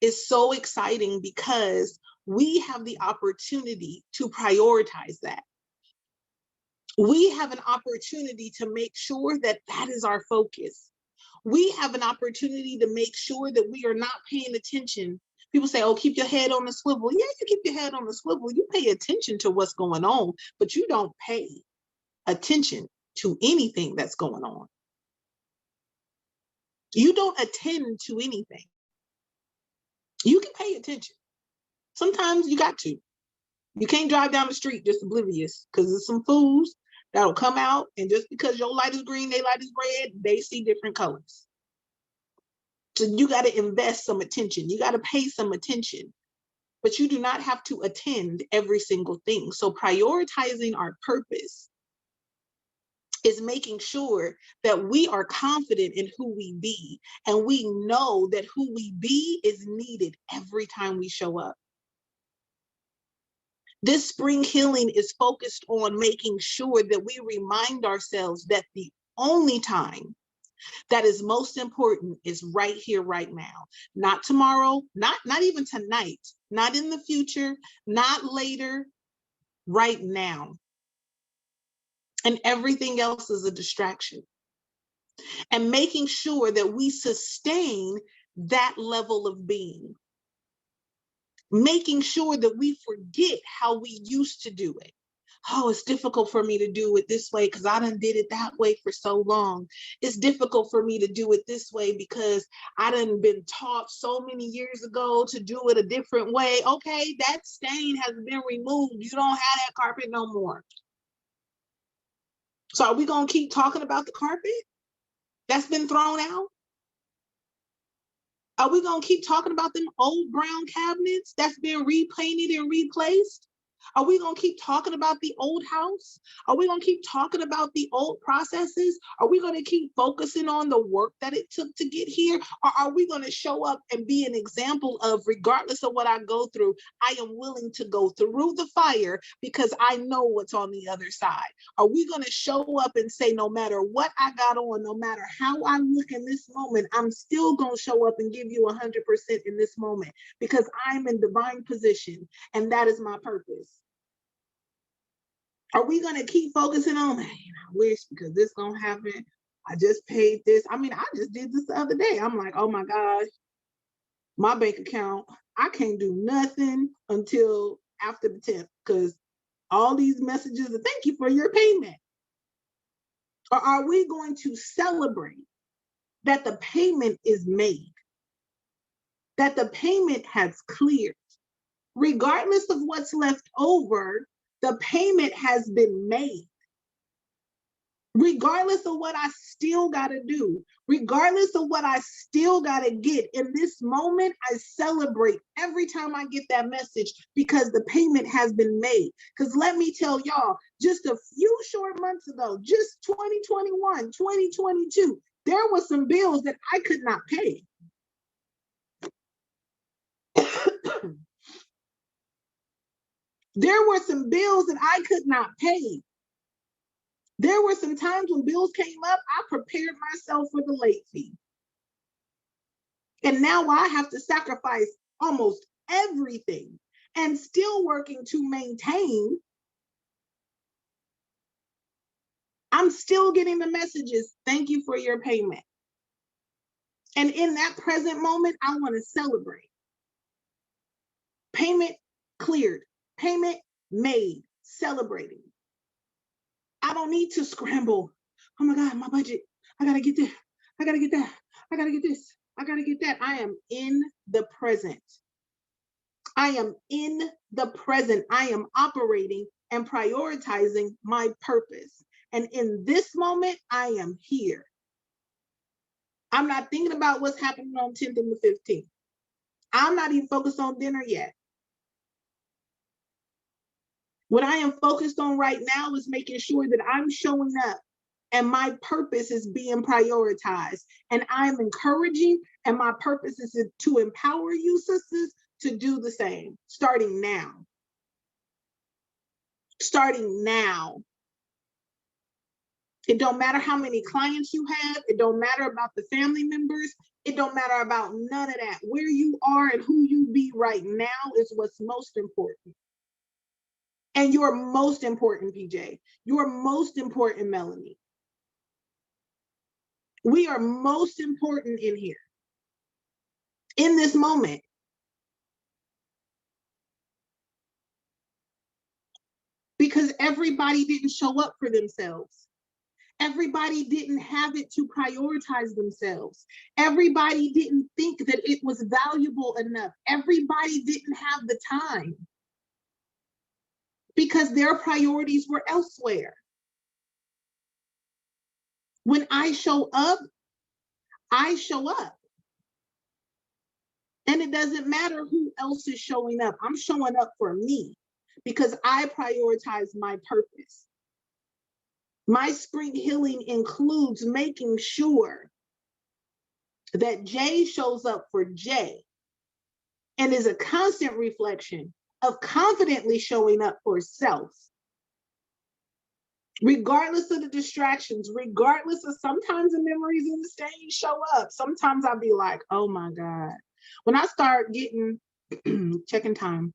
is so exciting because we have the opportunity to prioritize that. We have an opportunity to make sure that that is our focus. We have an opportunity to make sure that we are not paying attention. People say, oh, keep your head on the swivel. Yeah, you keep your head on the swivel. You pay attention to what's going on, but you don't pay attention to anything that's going on. You don't attend to anything. You can pay attention. Sometimes you got to. You can't drive down the street just oblivious because there's some fools that'll come out and just because your light is green, their light is red, they see different colors. So you got to invest some attention. You got to pay some attention, but you do not have to attend every single thing. So prioritizing our purpose is making sure that we are confident in who we be, and we know that who we be is needed every time we show up. This spring healing is focused on making sure that we remind ourselves that the only time that is most important is right here, right now. Not tomorrow, not even tonight, not in the future, not later, right now. And everything else is a distraction. And making sure that we sustain that level of being. Making sure that we forget how we used to do it. Oh, it's difficult for me to do it this way because I done did it that way for so long. It's difficult for me to do it this way because I done been taught so many years ago to do it a different way. Okay, that stain has been removed. You don't have that carpet no more. So are we going to keep talking about the carpet that's been thrown out? Are we going to keep talking about them old brown cabinets that's been repainted and replaced? Are we going to keep talking about the old house? Are we going to keep talking about the old processes? Are we going to keep focusing on the work that it took to get here? Or are we going to show up and be an example of, regardless of what I go through, I am willing to go through the fire because I know what's on the other side? Are we going to show up and say, no matter what I got on, no matter how I look in this moment, I'm still going to show up and give you 100% in this moment because I'm in divine position and that is my purpose? Are we going to keep focusing on, man, I wish because this going to happen. I just paid this. I mean, I just did this the other day. I'm like, oh my gosh, my bank account, I can't do nothing until after the 10th because all these messages are thank you for your payment. Or are we going to celebrate that the payment is made, that the payment has cleared, regardless of what's left over, the payment has been made. regardless of what I still got to do, regardless of what I still got to get. In this moment, I celebrate every time I get that message because the payment has been made. Because let me tell y'all, just a few short months ago, just 2021, 2022, there were some bills that I could not pay. There were some bills that I could not pay. There were some times when bills came up, I prepared myself for the late fee. And now I have to sacrifice almost everything and still working to maintain. I'm still getting the messages, thank you for your payment. And in that present moment, I want to celebrate. Payment cleared, payment made, celebrating. I don't need to scramble. Oh my God, my budget. I gotta get this. I gotta get that. I gotta get this. I gotta get that. I am in the present. I am in the present. I am operating and prioritizing my purpose. And in this moment, I am here. I'm not thinking about what's happening on 10th and the 15th. I'm not even focused on dinner yet. What I am focused on right now is making sure that I'm showing up and my purpose is being prioritized. And I'm encouraging, and my purpose is to empower you, sisters, to do the same, starting now. Starting now. It don't matter how many clients you have. It don't matter about the family members. It don't matter about none of that. Where you are and who you be right now is what's most important. And you're most important, PJ. You're most important, Melanie. We are most important in here, in this moment. Because everybody didn't show up for themselves. Everybody didn't have it to prioritize themselves. Everybody didn't think that it was valuable enough. Everybody didn't have the time because their priorities were elsewhere. When I show up, I show up. And it doesn't matter who else is showing up. I'm showing up for me because I prioritize my purpose. My spring healing includes making sure that Jay shows up for Jay and is a constant reflection of confidently showing up for self. Regardless of the distractions, regardless of sometimes the memories and the stains show up. Sometimes I'll be like, oh my God. When I start getting, checking time,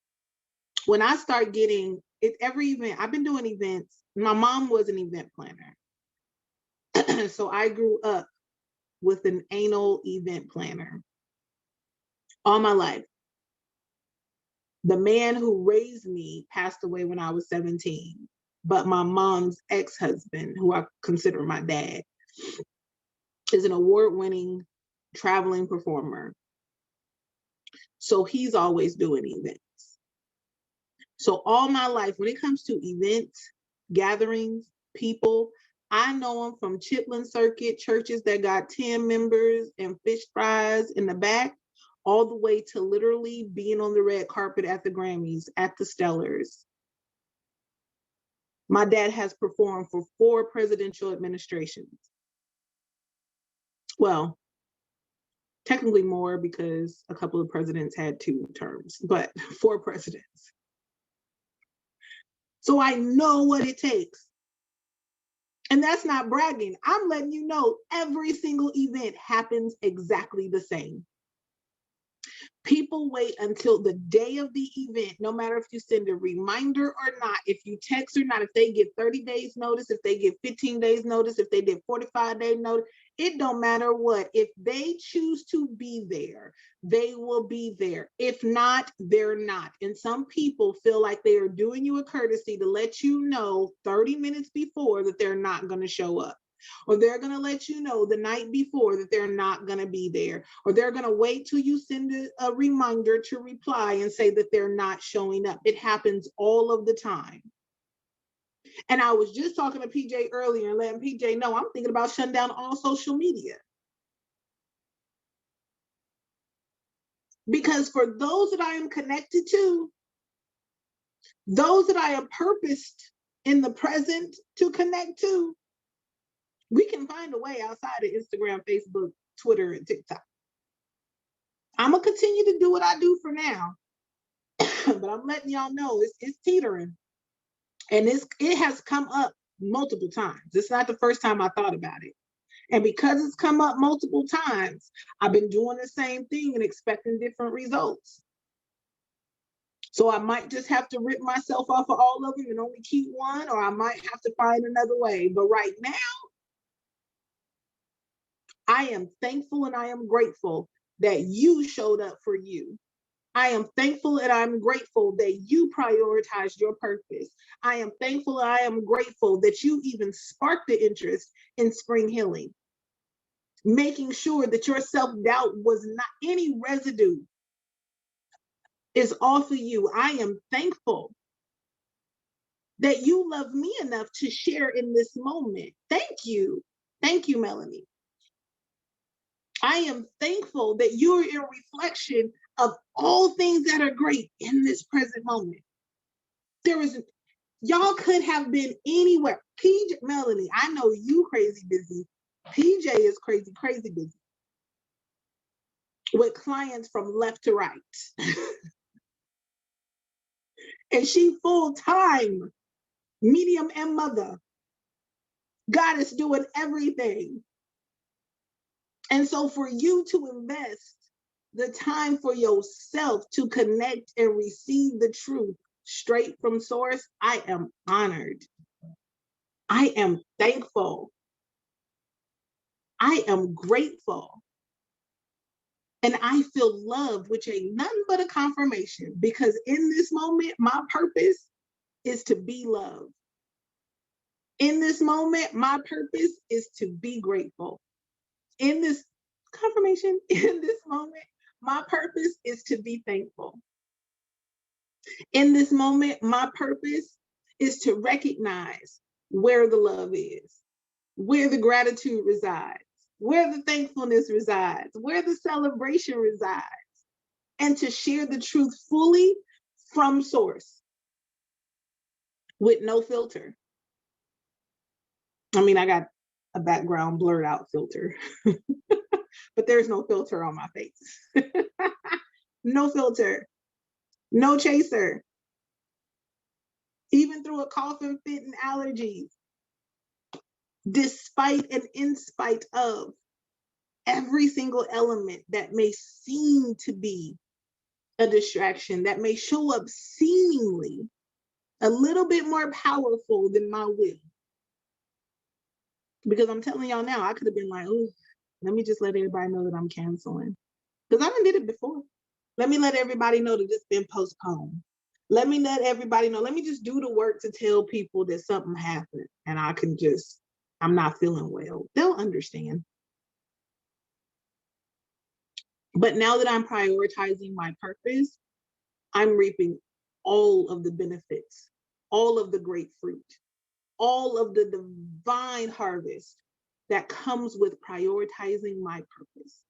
when I start getting it, every event, I've been doing events. My mom was an event planner. So I grew up with an anal event planner all my life. The man who raised me passed away when I was 17, but my mom's ex-husband, who I consider my dad, is an award-winning traveling performer. So he's always doing events. So all my life, when it comes to events, gatherings, people, I know them from Chitlin Circuit, churches that got 10 members and fish fries in the back, all the way to literally being on the red carpet at the Grammys, at the Stellars. My dad has performed for 4 presidential administrations. Well, technically more because a couple of presidents had 2 terms, but 4 presidents. So I know what it takes. And that's not bragging. I'm letting you know every single event happens exactly the same. People wait until the day of the event, no matter if you send a reminder or not, if you text or not, if they get 30 days notice, if they get 15 days notice, if they did 45 days notice, it don't matter what. If they choose to be there, they will be there. If not, they're not. And some people feel like they are doing you a courtesy to let you know 30 minutes before that they're not going to show up. Or they're going to let you know the night before that they're not going to be there. Or they're going to wait till you send a reminder to reply and say that they're not showing up. It happens all of the time. And I was just talking to PJ earlier and letting PJ know I'm thinking about shutting down all social media. Because for those that I am connected to, those that I am purposed in the present to connect to, we can find a way outside of Instagram, Facebook, Twitter, and TikTok. I'm going to continue to do what I do for now. But I'm letting y'all know it's teetering. And it has come up multiple times. It's not the first time I thought about it. And because it's come up multiple times, I've been doing the same thing and expecting different results. So I might just have to rip myself off of all of them and only keep one, or I might have to find another way. But right now, I am thankful and I am grateful that you showed up for you. I am thankful and I'm grateful that you prioritized your purpose. I am thankful and I am grateful that you even sparked the interest in spring healing, making sure that your self-doubt was not any residue is off of you. I am thankful that you love me enough to share in this moment. Thank you. Thank you, Melanie. I am thankful that you're a reflection of all things that are great in this present moment. There is, y'all could have been anywhere. PJ, Melanie, I know you crazy busy. PJ is crazy, crazy busy with clients from left to right. And she full time, medium and mother. God is doing everything. And so for you to invest the time for yourself to connect and receive the truth straight from source, I am honored. I am thankful. I am grateful. And I feel love, which ain't nothing but a confirmation, because in this moment, my purpose is to be loved. In this moment, my purpose is to be grateful. In this confirmation, in this moment, my purpose is to be thankful. In this moment, my purpose is to recognize where the love is, where the gratitude resides, where the thankfulness resides, where the celebration resides, and to share the truth fully from source with no filter. I mean, I got a background blurred out filter, but there's no filter on my face. No filter, no chaser. Even through a coughing fit and allergies, despite and in spite of every single element that may seem to be a distraction, that may show up seemingly a little bit more powerful than my will. Because I'm telling y'all now, I could have been like, oh, let me just let everybody know that I'm canceling. Because I done did it before. Let me let everybody know that it's been postponed. Let me let everybody know. Let me just do the work to tell people that something happened and I'm not feeling well. They'll understand. But now that I'm prioritizing my purpose, I'm reaping all of the benefits, all of the great fruit, all of the divine harvest that comes with prioritizing my purpose.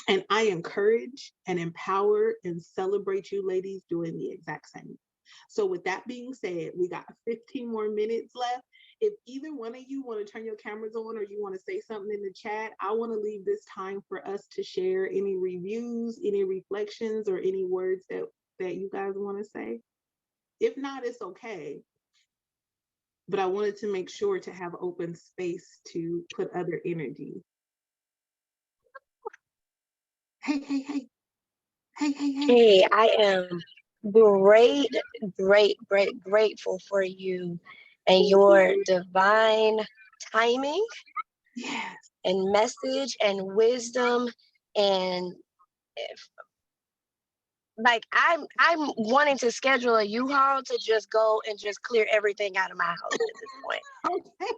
And I encourage and empower and celebrate you ladies doing the exact same. So with that being said, we got 15 more minutes left. If either one of you want to turn your cameras on or you want to say something in the chat, I want to leave this time for us to share any reviews, any reflections, or any words that you guys want to say. If not, it's okay. But I wanted to make sure to have open space to put other energy. Hey, hey, hey. Hey, hey, hey. Hey, I am grateful for you and your divine timing, yes, and message and wisdom. And like I'm wanting to schedule a U-Haul to just go and just clear everything out of my house at this point. okay.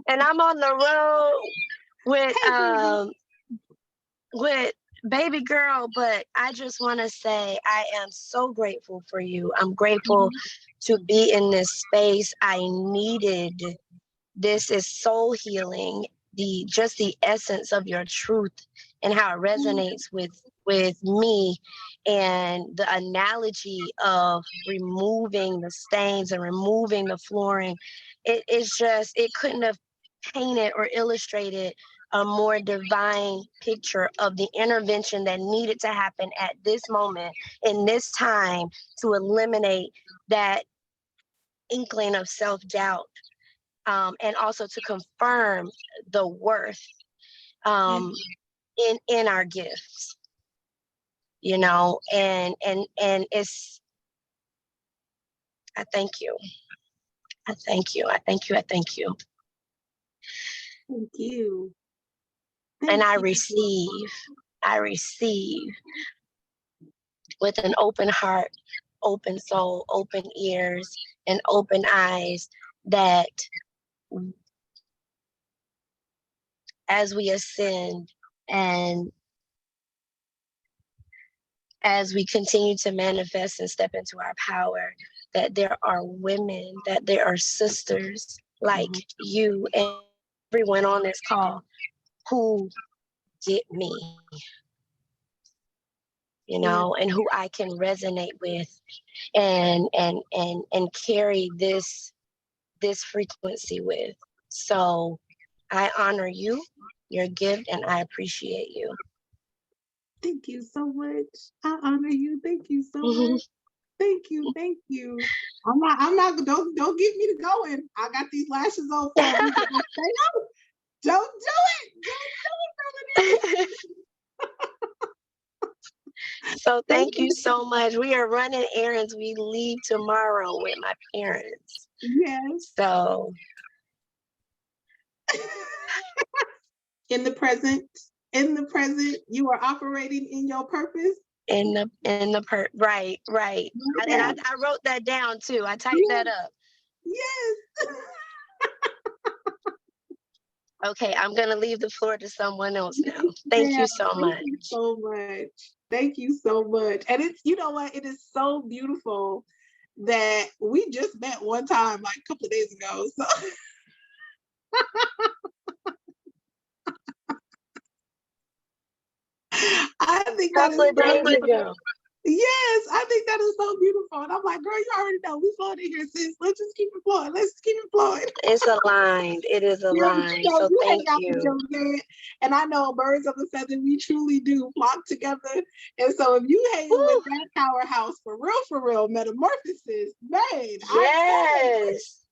And I'm on the road with Hey, with baby girl, but I just want to say I am so grateful for you. I'm grateful to be in this space. I needed this. Is soul healing. The essence of your truth and how it resonates with me, and the analogy of removing the stains and removing the flooring. It couldn't have painted or illustrated a more divine picture of the intervention that needed to happen at this moment in this time to eliminate that inkling of self-doubt, and also to confirm the worth, um, in our gifts, and it's, I thank you. I thank you. I thank you. I thank you. Thank you. And Thank you. I receive with an open heart, open soul, open ears, and open eyes, that as we ascend and as we continue to manifest and step into our power, that there are women, that there are sisters like you and everyone on this call who get me, and who I can resonate with, and carry this frequency with. So I honor you, your gift, and I appreciate you. Thank you so much. I honor you. Thank you so much. Thank you. Thank you. I'm not, don't get me to going. I got these lashes on for a reason. Don't do it. Don't do it, So thank you so much. We are running errands. We leave tomorrow with my parents. Yes. So in the present, you are operating in your purpose. Right. Yeah. And I wrote that down too. I typed that up. Yes. Okay, I'm gonna leave the floor to someone else now. Thank you so much. Thank you so much. Thank you so much. And it's, you know what, it is so beautiful that we just met one time, like a couple of days ago. So I think that is Couple of days ago. yes, I think that is so beautiful. And I'm like, girl, you already know we flowing in here, sis. Let's just keep it flowing. Let's just keep it flowing. It's aligned. It is aligned. So you thank hang out you. with your man, and I know birds of a feather, we truly do flock together. And so if you hang with that powerhouse for real, metamorphosis, man. Yes.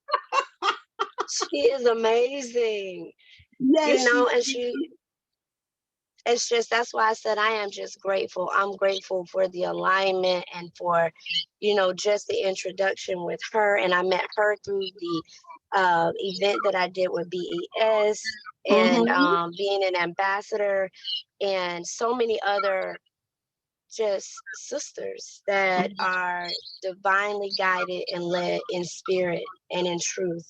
She is amazing. Yes, and it's just, that's why I said I am just grateful. I'm grateful for the alignment and for, just the introduction with her. And I met her through the event that I did with BES, and being an ambassador, and so many other just sisters that are divinely guided and led in spirit and in truth.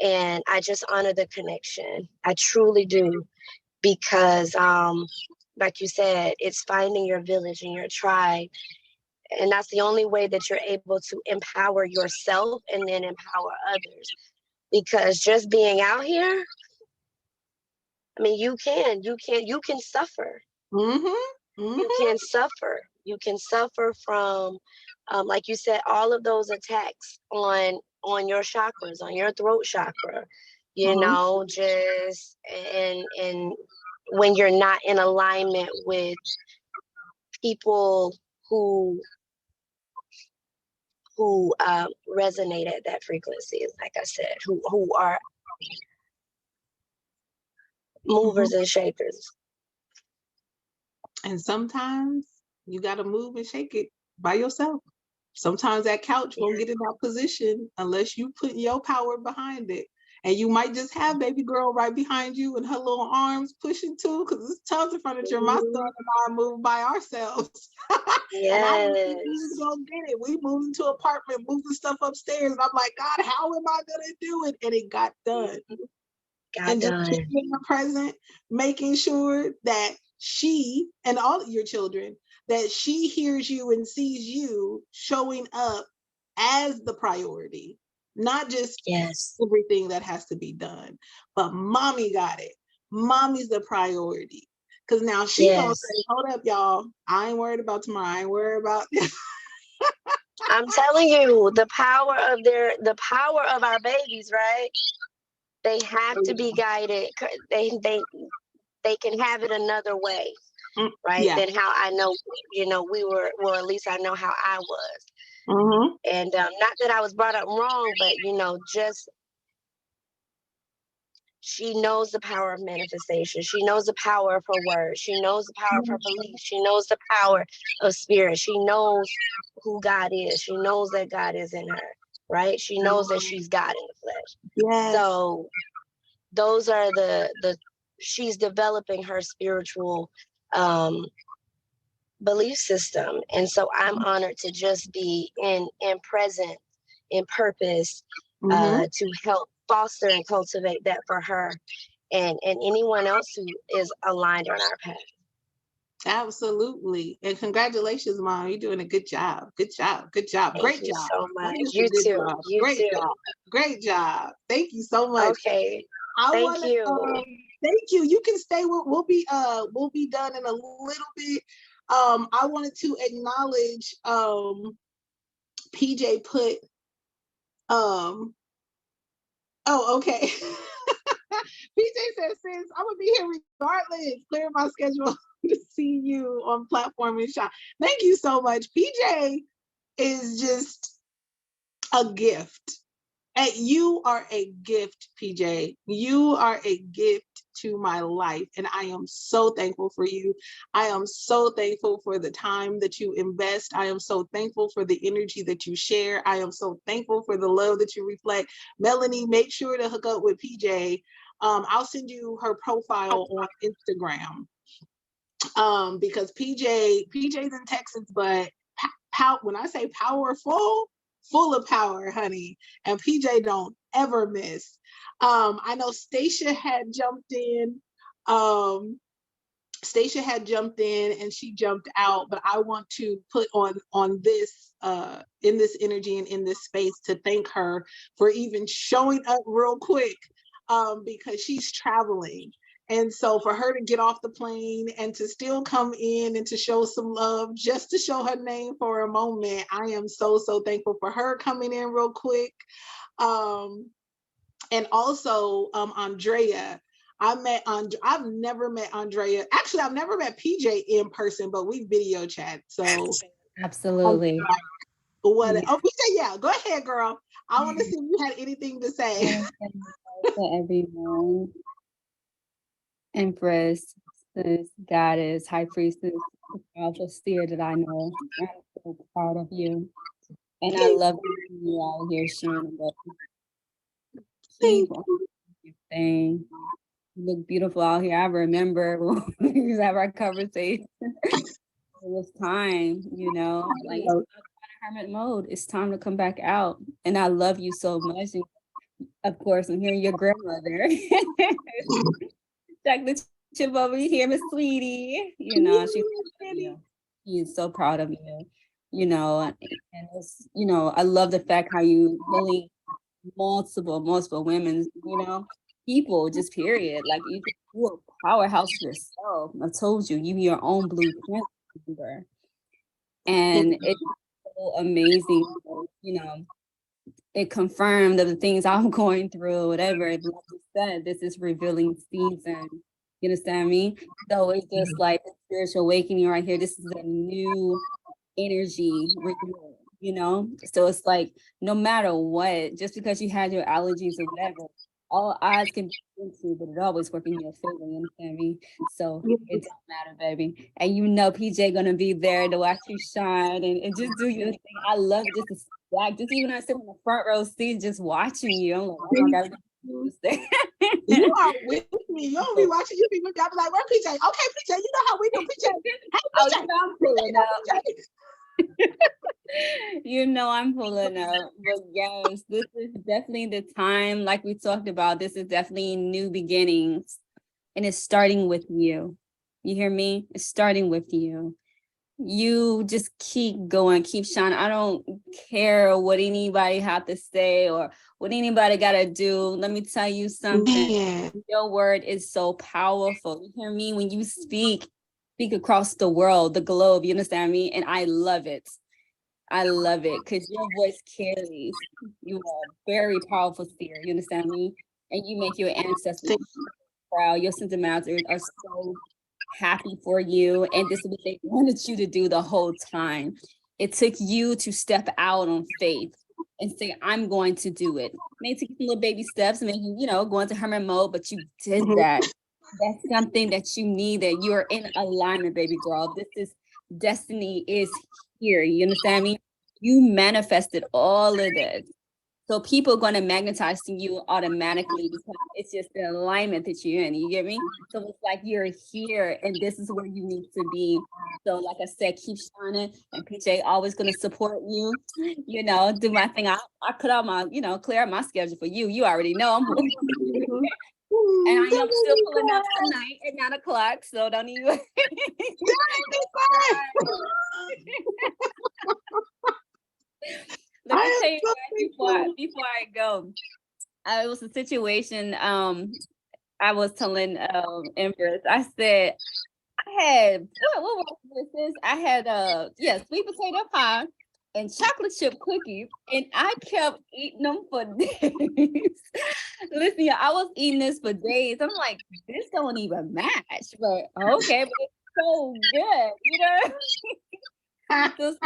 And I just honor the connection. I truly do. Because like you said, it's finding your village and your tribe. And that's the only way that you're able to empower yourself and then empower others. Because just being out here, I mean, you can suffer. You can suffer. You can suffer from, like you said, all of those attacks on your chakras, on your throat chakra, just and when you're not in alignment with people who resonate at that frequency, like I said, who are movers and shakers. And sometimes you got to move and shake it by yourself. Sometimes that couch won't get in that position unless you put your power behind it. And you might just have baby girl right behind you and her little arms pushing too, because there's tons of furniture. My son and I moved by ourselves. Yes. And I didn't go get it. We moved into an apartment, moving stuff upstairs. And I'm like, God, how am I gonna do it? And it got done. Just being the present, making sure that she and all of your children, that she hears you and sees you showing up as the priority, not just Yes. everything that has to be done, but mommy got it. Mommy's the priority. Cause now she gonna Yes. say, hold up, y'all. I ain't worried about tomorrow. I ain't worried about I'm telling you, the power of our babies, right? They have to be guided. They can have it another way, right? Yeah. Than how I know, we were, well, at least I know how I was. Mm-hmm. And not that I was brought up wrong, but just she knows the power of manifestation. She knows the power of her words. She knows the power of her beliefs. She knows the power of spirit. She knows who God is. She knows that God is in her, right? She knows that she's God in the flesh. Yes. So those are the she's developing her spiritual belief system. And so I'm honored to just be in present, in purpose, Mm-hmm. to help foster and cultivate that for her and anyone else who is aligned on our path. Absolutely. And congratulations, Mom. You're doing a good job. Good job. Good job. Thank Great you job. so Not much. just a You good too. job. You Great too. job. Great job. Thank you so much. Okay. I Thank want to you. thank you. You can stay. We'll be done in a little bit. I wanted to acknowledge PJ put oh, okay. PJ says, sis, I'm gonna be here regardless. Clear my schedule to see you on platform and shop. Thank you so much. PJ is just a gift. And you are a gift, PJ. You are a gift to my life. And I am so thankful for you. I am so thankful for the time that you invest. I am so thankful for the energy that you share. I am so thankful for the love that you reflect. Melanie, make sure to hook up with PJ. I'll send you her profile on Instagram. Because PJ's in Texas, but when I say powerful, full of power, honey. And PJ don't ever miss. I know Stacia had jumped in. Stacia had jumped in and she jumped out, but I want to put on this in this energy and in this space to thank her for even showing up real quick, because she's traveling. And so for her to get off the plane and to still come in and to show some love, just to show her name for a moment, I am so, so thankful for her coming in real quick. And also Andrea. I've never met Andrea. Actually, I've never met PJ in person, but we video chat. So absolutely. What? Yeah. Oh, PJ, yeah. Go ahead, girl. I want to see if you had anything to say. To everyone, Empress, sis, goddess, high priestess, the powerful seer that I know. I'm so proud of you. And I love you out here sharing about keep on your thing. You look beautiful out here. I remember when we used to have our conversation. It was time, like it's hermit mode. It's time to come back out. And I love you so much. And of course, I'm hearing your grandmother. Chocolate chip over here, Miss Sweetie. She is so proud of you. And it's, I love the fact how you really multiple women, people, just period. Like you're a powerhouse yourself. I told you, you your own blueprint. And it's so amazing, it confirmed of the things I'm going through, whatever. Like you said, this is revealing season. You understand me? So it's just like the spiritual awakening right here. This is a new energy renewal, So it's like no matter what, just because you had your allergies or whatever, all odds can be into, but it always work in your favor. You understand me? So it don't matter, baby. And PJ gonna be there to watch you shine and just do your thing. I love it, just to like just even I sit in the front row seat just watching you. I'm like, oh my God. You are with me. You don't be watching. You be with me. I'll be like, where PJ? Okay, PJ, you know how we do, PJ. Hey, PJ. I'm pulling up. I'm pulling up. But yes, this is definitely the time, like we talked about, this is definitely new beginnings. And it's starting with you. You hear me? It's starting with you. You just keep going, keep shining. I don't care what anybody have to say or what anybody got to do. Let me tell you something. Man. Your word is so powerful. You hear me? When you speak across the world, the globe, you understand me? And I love it. I love it because your voice carries. You are a very powerful seer. You understand me? And you make your ancestors proud. Your sons and masters are so happy for you. And this is what they wanted you to do the whole time. It took you to step out on faith and say, I'm going to do it. May take some little baby steps, maybe, go into hermit mode, but you did that. That's something that you need, that you're in alignment, baby girl. This is destiny is here. You understand me? You manifested all of this. So people are going to magnetize to you automatically because it's just the alignment that you're in. You get me? So it's like you're here and this is where you need to be. So like I said, keep shining, and PJ always going to support you, do my thing. I put out my, clear out my schedule for you. You already know I'm and I am still pulling up tonight at 9:00. So don't even. Let me tell you guys before I go. It was a situation. I was telling Empress. I said I had what was this? I had sweet potato pie and chocolate chip cookies, and I kept eating them for days. Listen, y'all, I was eating this for days. I'm like, this don't even match, but okay, but it's so good, So happened,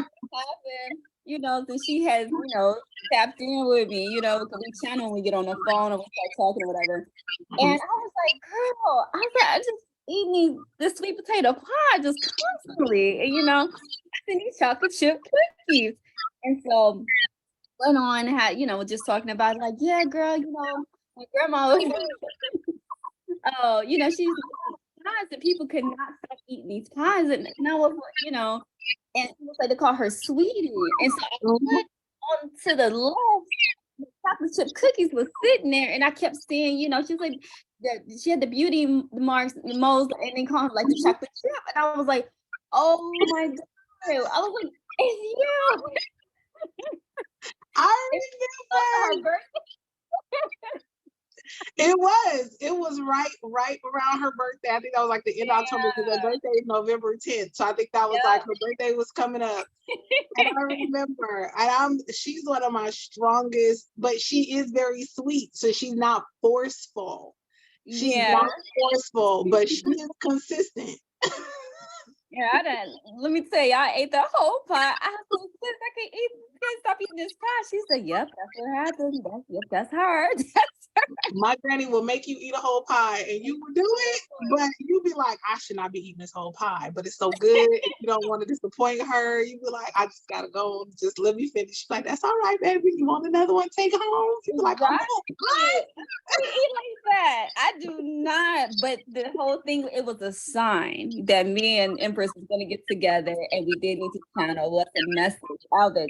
so she has, tapped in with me, because we channel when we get on the phone and we start talking or whatever. And I was like, girl, I just eating this sweet potato pie just constantly, and I these chocolate chip cookies. And so went on, had, just talking about like, yeah, girl, my grandma was, she's pies and people could not stop eating these pies. And I was, and it was like they call her sweetie. And so I went on to the left. The chocolate chip cookies was sitting there, and I kept seeing, she's like, she had the beauty marks, moles, and they call her like the chocolate chip. And I was like, oh my God. I was like, it's you. I remember. It was right around her birthday. I think that was like the end of October, because her birthday is November 10th. So I think that was like her birthday was coming up. And I remember, and she's one of my strongest, but she is very sweet. So she's not forceful. She's not forceful, but she is consistent. Yeah, I didn't. Let me tell you, I ate the whole pie. I was so pissed. I can't stop eating this pie. She said, "Yep, that's what happened. That's hard." My granny will make you eat a whole pie, and you will do it, but you be like, "I should not be eating this whole pie," but it's so good. And you don't want to disappoint her. You be like, "I just gotta go. Just let me finish." She's like, "That's all right, baby. You want another one? Take it home." You be like, "Oh, I eat like that. I do not. But the whole thing, it was a sign that me and Empress was going to get together, and we did need to channel what's a message out that,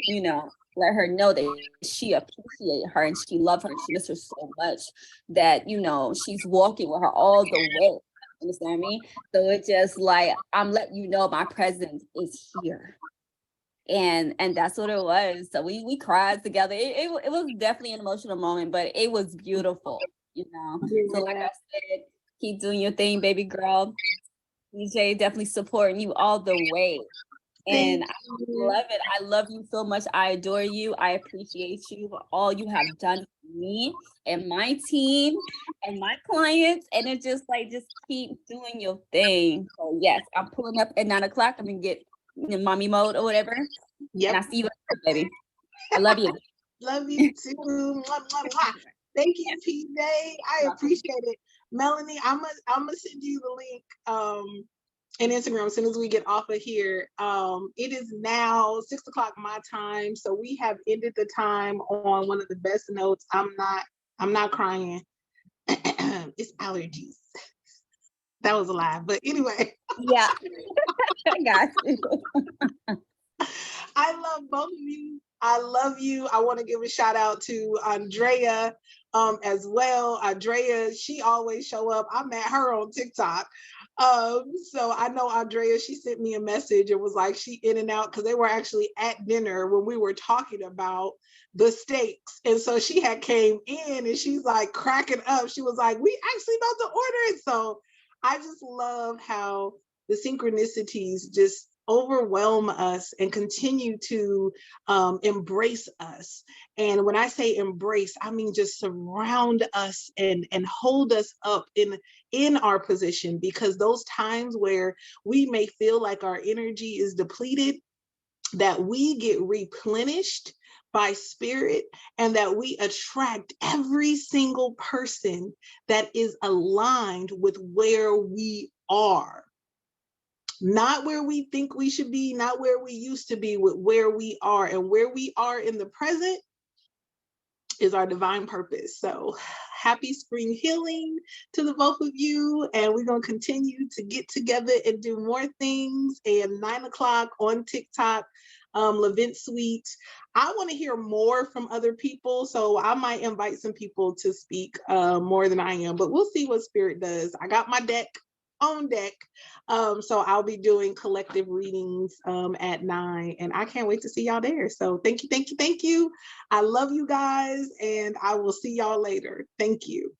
let her know that she appreciates her and she loves her and she misses her so much that, she's walking with her all the way. Understand me? So it's just like, I'm letting you know my presence is here. And that's what it was. So we cried together. It was definitely an emotional moment, but it was beautiful, So like I said, keep doing your thing, baby girl. DJ definitely supporting you all the way. And I love it. I love you so much. I adore you. I appreciate you for all you have done for me and my team and my clients. And it's just like, just keep doing your thing. So yes, I'm pulling up at 9:00. I'm gonna get in mommy mode or whatever. Yep. And I see you, baby. I love you. Love you too. Mwah, mwah, mwah. Thank you, PJ. I appreciate it. Melanie, I'm gonna send you the link in Instagram as soon as we get off of here. It is now 6:00 my time, so we have ended the time on one of the best notes. I'm not crying. It's allergies. That was a lie, but anyway. Yeah. I got you. I love both of you. I love you. I want to give a shout out to Andrea as well. Andrea, she always show up. I met her on TikTok. So I know Andrea, she sent me a message and was like, she in and out because they were actually at dinner when we were talking about the steaks. And so she had came in and she's like cracking up. She was like, we actually about to order it. So I just love how the synchronicities just overwhelm us and continue to embrace us. And when I say embrace, I mean just surround us and hold us up in our position, because those times where we may feel like our energy is depleted, that we get replenished by spirit, and that we attract every single person that is aligned with where we are, not where we think we should be, not where we used to be, with where we are. And where we are in the present is our divine purpose. So happy spring healing to the both of you. And we're going to continue to get together and do more things. And 9 o'clock on TikTok, Levent Suite. I want to hear more from other people. So I might invite some people to speak more than I am, but we'll see what spirit does. I got my deck on deck. So I'll be doing collective readings at 9, and I can't wait to see y'all there. So thank you, thank you, thank you. I love you guys, and I will see y'all later. Thank you.